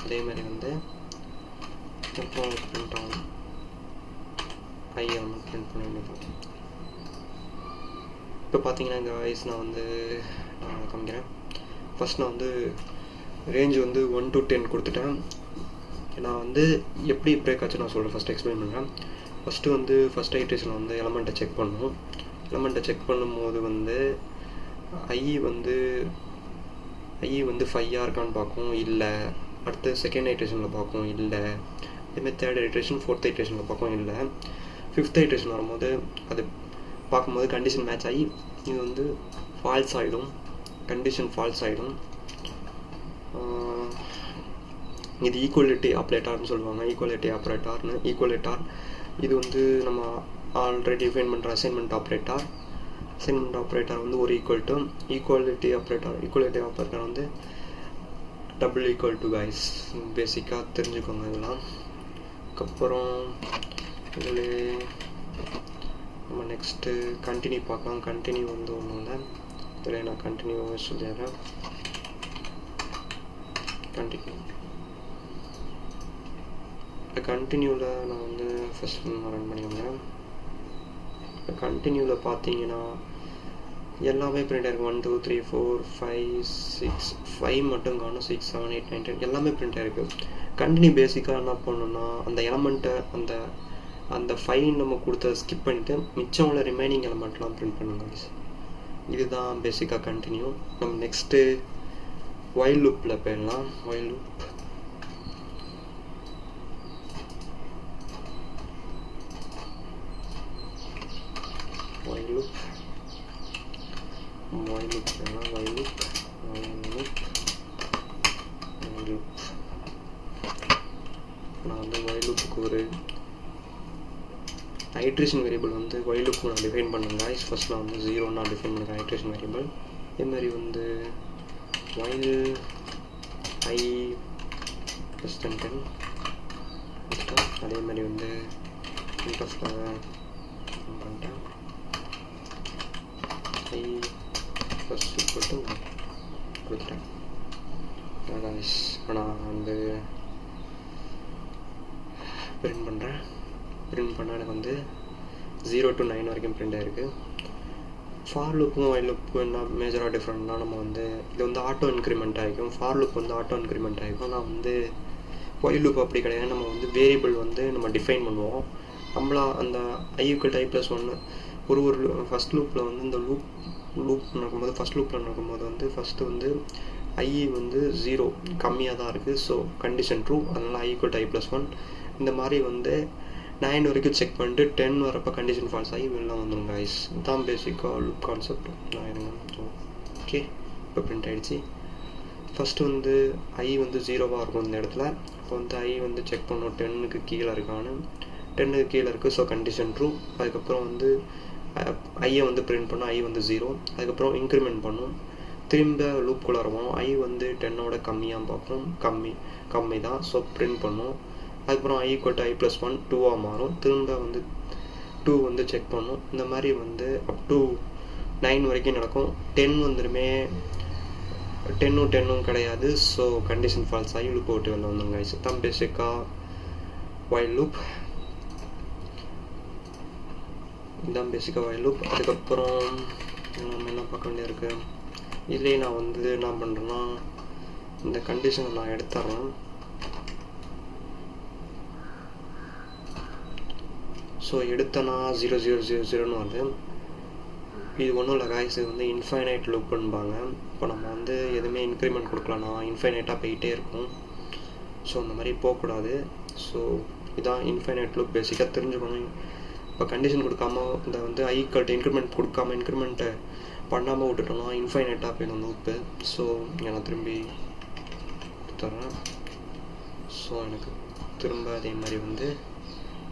அதே மாதிரி வந்து அப்புறம் பிரிண்ட் ஆகும். ஐயை வந்து பிரிண்ட் பண்ண வேண்டியது. இப்போ பார்த்தீங்கன்னா guys நான் வந்து காமிக்கிறேன். ஃபஸ்ட் நான் வந்து ரேஞ்ச் வந்து 1 to 10 கொடுத்துட்டேன். நான் வந்து எப்படி பிரேக் ஆச்சு நான் சொல்கிறேன். ஃபஸ்ட் எக்ஸ்பிளைன் பண்ணுறேன். ஃபஸ்ட்டு வந்து ஃபஸ்ட் ஐட்ரேஷனில் வந்து எலமெண்ட்டை செக் பண்ணணும். எலமெண்ட்டை செக் பண்ணும்போது வந்து ஐ வந்து 5 இருக்கான்னு பார்க்கும், இல்லை. அடுத்து செகண்ட் ஐட்ரேஷனில் பார்க்கும், இல்லை. அதேமாதிரி தேர்ட் ஐட்ரேஷன், ஃபோர்த் ஐட்ரேஷனில் பார்க்கும், இல்லை. ஃபிஃப்த் ஐட்ரேஷன் வரும்போது அது பார்க்கும்போது கண்டிஷன் மேட்ச் ஆகி இது வந்து ஃபால்ஸ் ஆகிடும். கண்டிஷன் ஃபால்ஸ் ஆகிடும். இது ஈக்குவலிட்டி ஆப்ரேட்டார்னு சொல்லுவாங்க. ஈக்குவலிட்டி ஆப்ரேட்டார் இது வந்து நம்ம ஆல்ரெடி டிஃபைன் பண்ணுற அசைன்மெண்ட் ஆப்ரேட்டார் வந்து ஒரு ஈக்குவலிட்டி ஆப்ரேட்டார் வந்து டபுள் ஈக்குவல் டு guys. பேசிக்காக தெரிஞ்சுக்கோங்க இதெல்லாம். அதுக்கப்புறம் இதில் நம்ம நெக்ஸ்ட்டு கண்டினியூ பார்க்கலாம். கண்டினியூ வந்து ஒன்றும் இல்லை. இதில் நான் கண்டினியூவாக சொல்லிடுறேன். கண்டினியூவில் நான் வந்து ஃபஸ்ட் ரன் பண்ணிக்கிறேன். கண்டினியூவில் பார்த்தீங்கன்னா எல்லாமே பிரிண்ட் ஆகிருக்கு. 1 2 3 4 5 6 5 மட்டும் காணும். 6 7 8 9 10 எல்லாமே பிரிண்ட் ஆகிருக்கு. கண்டினியூ பேசிக்காக என்ன பண்ணணும்னா அந்த எலமெண்ட்டை அந்த 5 நம்ம கொடுத்த ஸ்கிப் பண்ணிவிட்டு மிச்சம் உள்ள ரிமைனிங் எலமெண்ட்லாம் பிரிண்ட் பண்ணுங்க. இதுதான் பேசிக்காக கண்டினியூ. நம்ம நெக்ஸ்ட்டு while லூப்பில் போயிடலாம். while loop நான் வந்து while loopக்கு ஒரு ஐட்ரேஷன் வேரியபிள் வந்து while loop நான் டிஃபைன் பண்ணுங்க. ஃபர்ஸ்ட் நான் வந்து 0 நான் டிஃபைன் பண்ணுறேன் ஐட்ரேஷன் வேரியபிள். இதே மாதிரி வந்து while I less than 10 அதே மாதிரி வந்து பண்ணிட்டேன். I first equal to கொடுத்துட்டேன். நான் வந்து பிரிண்ட் பண்ணுறேன். பிரிண்ட் பண்ணால் எனக்கு வந்து 0 to 9 வரைக்கும் பிரிண்ட் ஆகிருக்கு. ஃபார் லூப்புக்கும் while லூப்புக்கும் என்ன மேஜராக டிஃப்ரெண்ட்னா நம்ம வந்து இது வந்து ஆட்டோ இன்க்ரிமெண்ட் ஆகிக்கும். ஃபார் லூப் வந்து ஆட்டோ இன்க்ரிமெண்ட் ஆகிக்கும். நான் வந்து while லூப் அப்படி கிடையாது. நம்ம வந்து வேரியபிள் வந்து நம்ம டிஃபைன் பண்ணுவோம். நம்மளா அந்த i = i+1 ஒரு ஃபஸ்ட் லூப்பில் வந்து இந்த லூப் நடக்கும்போது ஃபஸ்ட் லூப்பில் நடக்கும்போது வந்து ஃபஸ்ட்டு வந்து i வந்து 0 கம்மியாக தான் இருக்குது. So condition true. அதனால் i = i+1. இந்த மாதிரி வந்து 9 வரைக்கும் செக் பண்ணிட்டு 10 வரப்போ கண்டிஷன் ஃபால்ஸ் ஆகி வெளில வந்துடும் guys. இதுதான் பேசிக்காக லூப் கான்செப்ட். ஓகே, இப்போ பிரிண்ட் ஆகிடுச்சு. ஃபஸ்ட்டு வந்து i வந்து 0வாக இருக்கும் இந்த இடத்துல. இப்போ வந்து i வந்து செக் பண்ணோம் 10க்கு கீழே இருக்கான்னு. 10க்கு கீழே இருக்குது. So condition true. அதுக்கப்புறம் வந்து ஐயை வந்து பிரிண்ட் பண்ணோம். i வந்து 0. அதுக்கப்புறம் இன்க்ரிமெண்ட் பண்ணும். திரும்ப லூப்குள்ளே வருவோம். i வந்து 10ஓட கம்மியாக பார்ப்போம். கம்மி தான். ஸோ பிரிண்ட் பண்ணும். அதுக்கப்புறம் i = i+1 2ஆக மாறும். திரும்ப வந்து 2 வந்து செக் பண்ணும். இந்த மாதிரி வந்து அப் டு 9 வரைக்கும் நடக்கும். 10 வந்துருமே 10ம் கிடையாது. ஸோ கண்டிஷன் ஃபால்ஸ் ஆகி லூப் விட்டு வெளில வந்தோங்க. இதுதான் பேசிக்காக while லூப். இதுதான் பேசிக்காக while லூப். அதுக்கப்புறம் நம்ம என்ன பார்க்க வேண்டியிருக்கு. இதுலேயே நான் வந்து என்ன பண்ணுறேன்னா இந்த கண்டிஷனை நான் எடுத்துட்றேன். ஸோ எடுத்தனா 0 0 0 0ன்னு வருது. இது ஒன்றும் இல்லை காய்ஸ், இது வந்து இன்ஃபைனைட் லூப்புன்பாங்க. இப்போ நம்ம வந்து எதுவுமே இன்க்ரிமெண்ட் கொடுக்கலன்னா இன்ஃபைனைட்டாக போயிட்டே இருக்கும். ஸோ அந்த மாதிரி போகக்கூடாது. ஸோ இதான் இன்ஃபைனைட் லூப், பேசிக்காக தெரிஞ்சுக்கணும். இப்போ கண்டிஷன் கொடுக்காம இந்த வந்து ஐக்கல்ட்டு இன்க்ரிமெண்ட் கொடுக்காம இன்க்ரிமெண்ட்டை பண்ணாமல் விட்டுட்டோம்னா இன்ஃபைனைட்டாக போயிடும் லூப்பு. ஸோ நான் திரும்பி தரேன். ஸோ எனக்கு திரும்ப அதே மாதிரி வந்து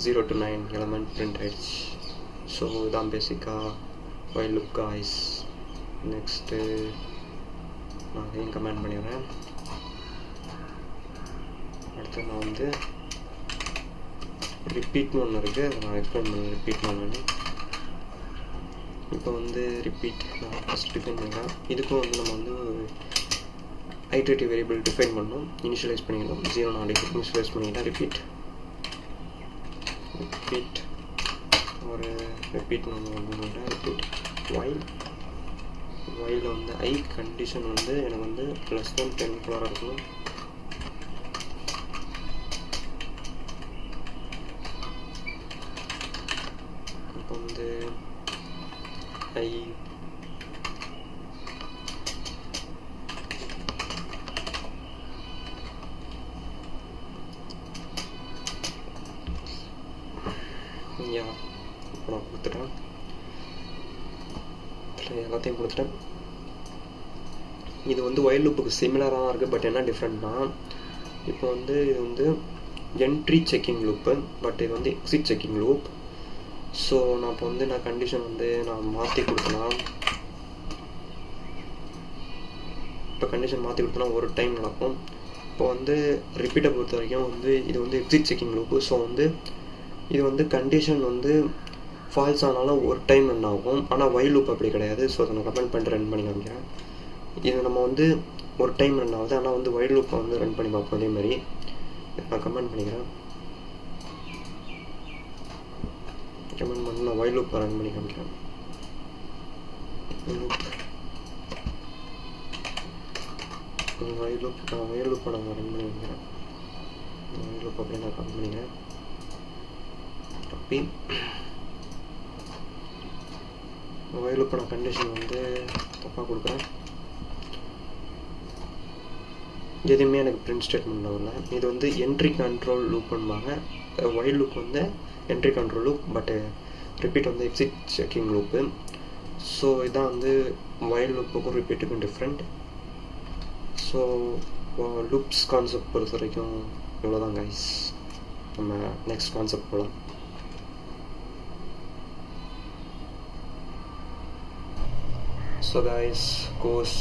0 to 9 எலமெண்ட் பிரிண்ட் ஆகிடுச்சு. ஸோ இதான் பேசிக்காக while loop guys. நெக்ஸ்ட்டு நான் அதையும் கமெண்ட் பண்ணிடுறேன். அடுத்து நான் வந்து ரிப்பீட்னு ஒன்று இருக்குது, அதை நான் எக்ஸ்பிளைன் பண்ணுறேன். ரிப்பீட்னு ஒன்று இப்போ வந்து ரிப்பீட் நான் ஃபஸ்ட் டிஃபைன் பண்ணுறேன். இதுக்கும் வந்து நம்ம வந்து ஐட்ரேட்டிவ் வேரியபிள் டிஃபைன் பண்ணணும். இனிஷியலைஸ் பண்ணிக்கலாம், 0 நாளைக்கு இனிஷியலைஸ் பண்ணிக்கலாம். ரிப்பீட் ஒரு ரிப்பீட்னு ஒன்று வந்து ரிப்பீட் while வந்து ஐ கண்டிஷன் வந்து எனக்கு வந்து +10 குள்ளார இருக்கணும். இப்போ வந்து ஐ இப்போ நான் கொடுத்துட்டேன், எல்லாத்தையும் கொடுத்துட்டேன். இது வந்து while loopக்கு சிமிலராக தான் இருக்குது. பட் என்ன டிஃப்ரெண்ட்னா, இப்போ வந்து இது வந்து என்ட்ரி செக்கிங் லூப்பு, பட் இது வந்து எக்ஸிட் செக்கிங் லூப். ஸோ நான் இப்போ வந்து நான் கண்டிஷன் வந்து நான் மாற்றி கொடுத்தேன்னா, இப்போ கண்டிஷன் மாற்றி கொடுத்தனா ஒரு டைம் நடக்கும். இப்போ வந்து ரிப்பீட்டை பொறுத்த வரைக்கும் வந்து இது வந்து எக்ஸிட் செக்கிங் லூப்பு. ஸோ வந்து இது வந்து கண்டிஷன் வந்து ஃபால்ஸ் ஆனாலும் ஒரு டைம் ரன் ஆகும். ஆனால் while loop அப்படி கிடையாது. ஸோ அதை நான் கமெண்ட் பண்ணிட்டு ரன் பண்ணி காமிக்கிறேன். இது நம்ம வந்து ஒரு டைம் ரன் ஆகுது, ஆனால் வந்து while loop வந்து ரன் பண்ணி பார்ப்போம். அதே மாதிரி நான் கமெண்ட் பண்ணிக்கிறேன். கமெண்ட் பண்ணி நான் while loop ரன் பண்ணி காமிக்கிறேன். while loop நான் ரன் பண்ணி காமிக்கிறேன். while loop அப்படியே நான் கமெண்ட் பண்ணிக்கிறேன். அப்படி while loop நான் கண்டிஷன் வந்து தப்பாக கொடுக்குறேன். எதுவுமே எனக்கு பிரிண்ட் ஸ்டேட்மெண்ட் வரல. இது வந்து என்ட்ரி கண்ட்ரோல் லூப் பண்ணுவாங்க. while loop வந்து entry control loop, but repeat வந்து எக்ஸிட் செக்கிங் லூப்பு. ஸோ இதான் வந்து while loopக்கும் ரிப்பீட்டுக்கும் டிஃப்ரெண்ட். ஸோ லூப்ஸ் கான்செப்ட் பொறுத்த வரைக்கும் இவ்வளோதான் கைஸ். நம்ம நெக்ஸ்ட் கான்செப்ட் போகலாம். ஸோ கைஸ், கோர்ஸ்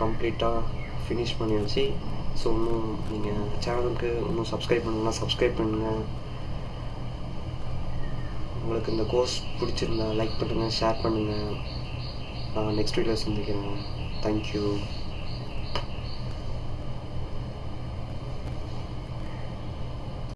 கம்ப்ளீட்டாக ஃபினிஷ் பண்ணியாச்சு. ஸோ இன்னும் நீங்கள் சேனலுக்கு இன்னும் சப்ஸ்கிரைப் பண்ணலாம், சப்ஸ்கிரைப் பண்ணுங்கள். உங்களுக்கு இந்த கோர்ஸ் பிடிச்சிருந்தா லைக் பண்ணுங்கள், ஷேர் பண்ணுங்கள். நான் நெக்ஸ்ட் வீடியோவில் சந்திக்கிறேன். தேங்க்யூ.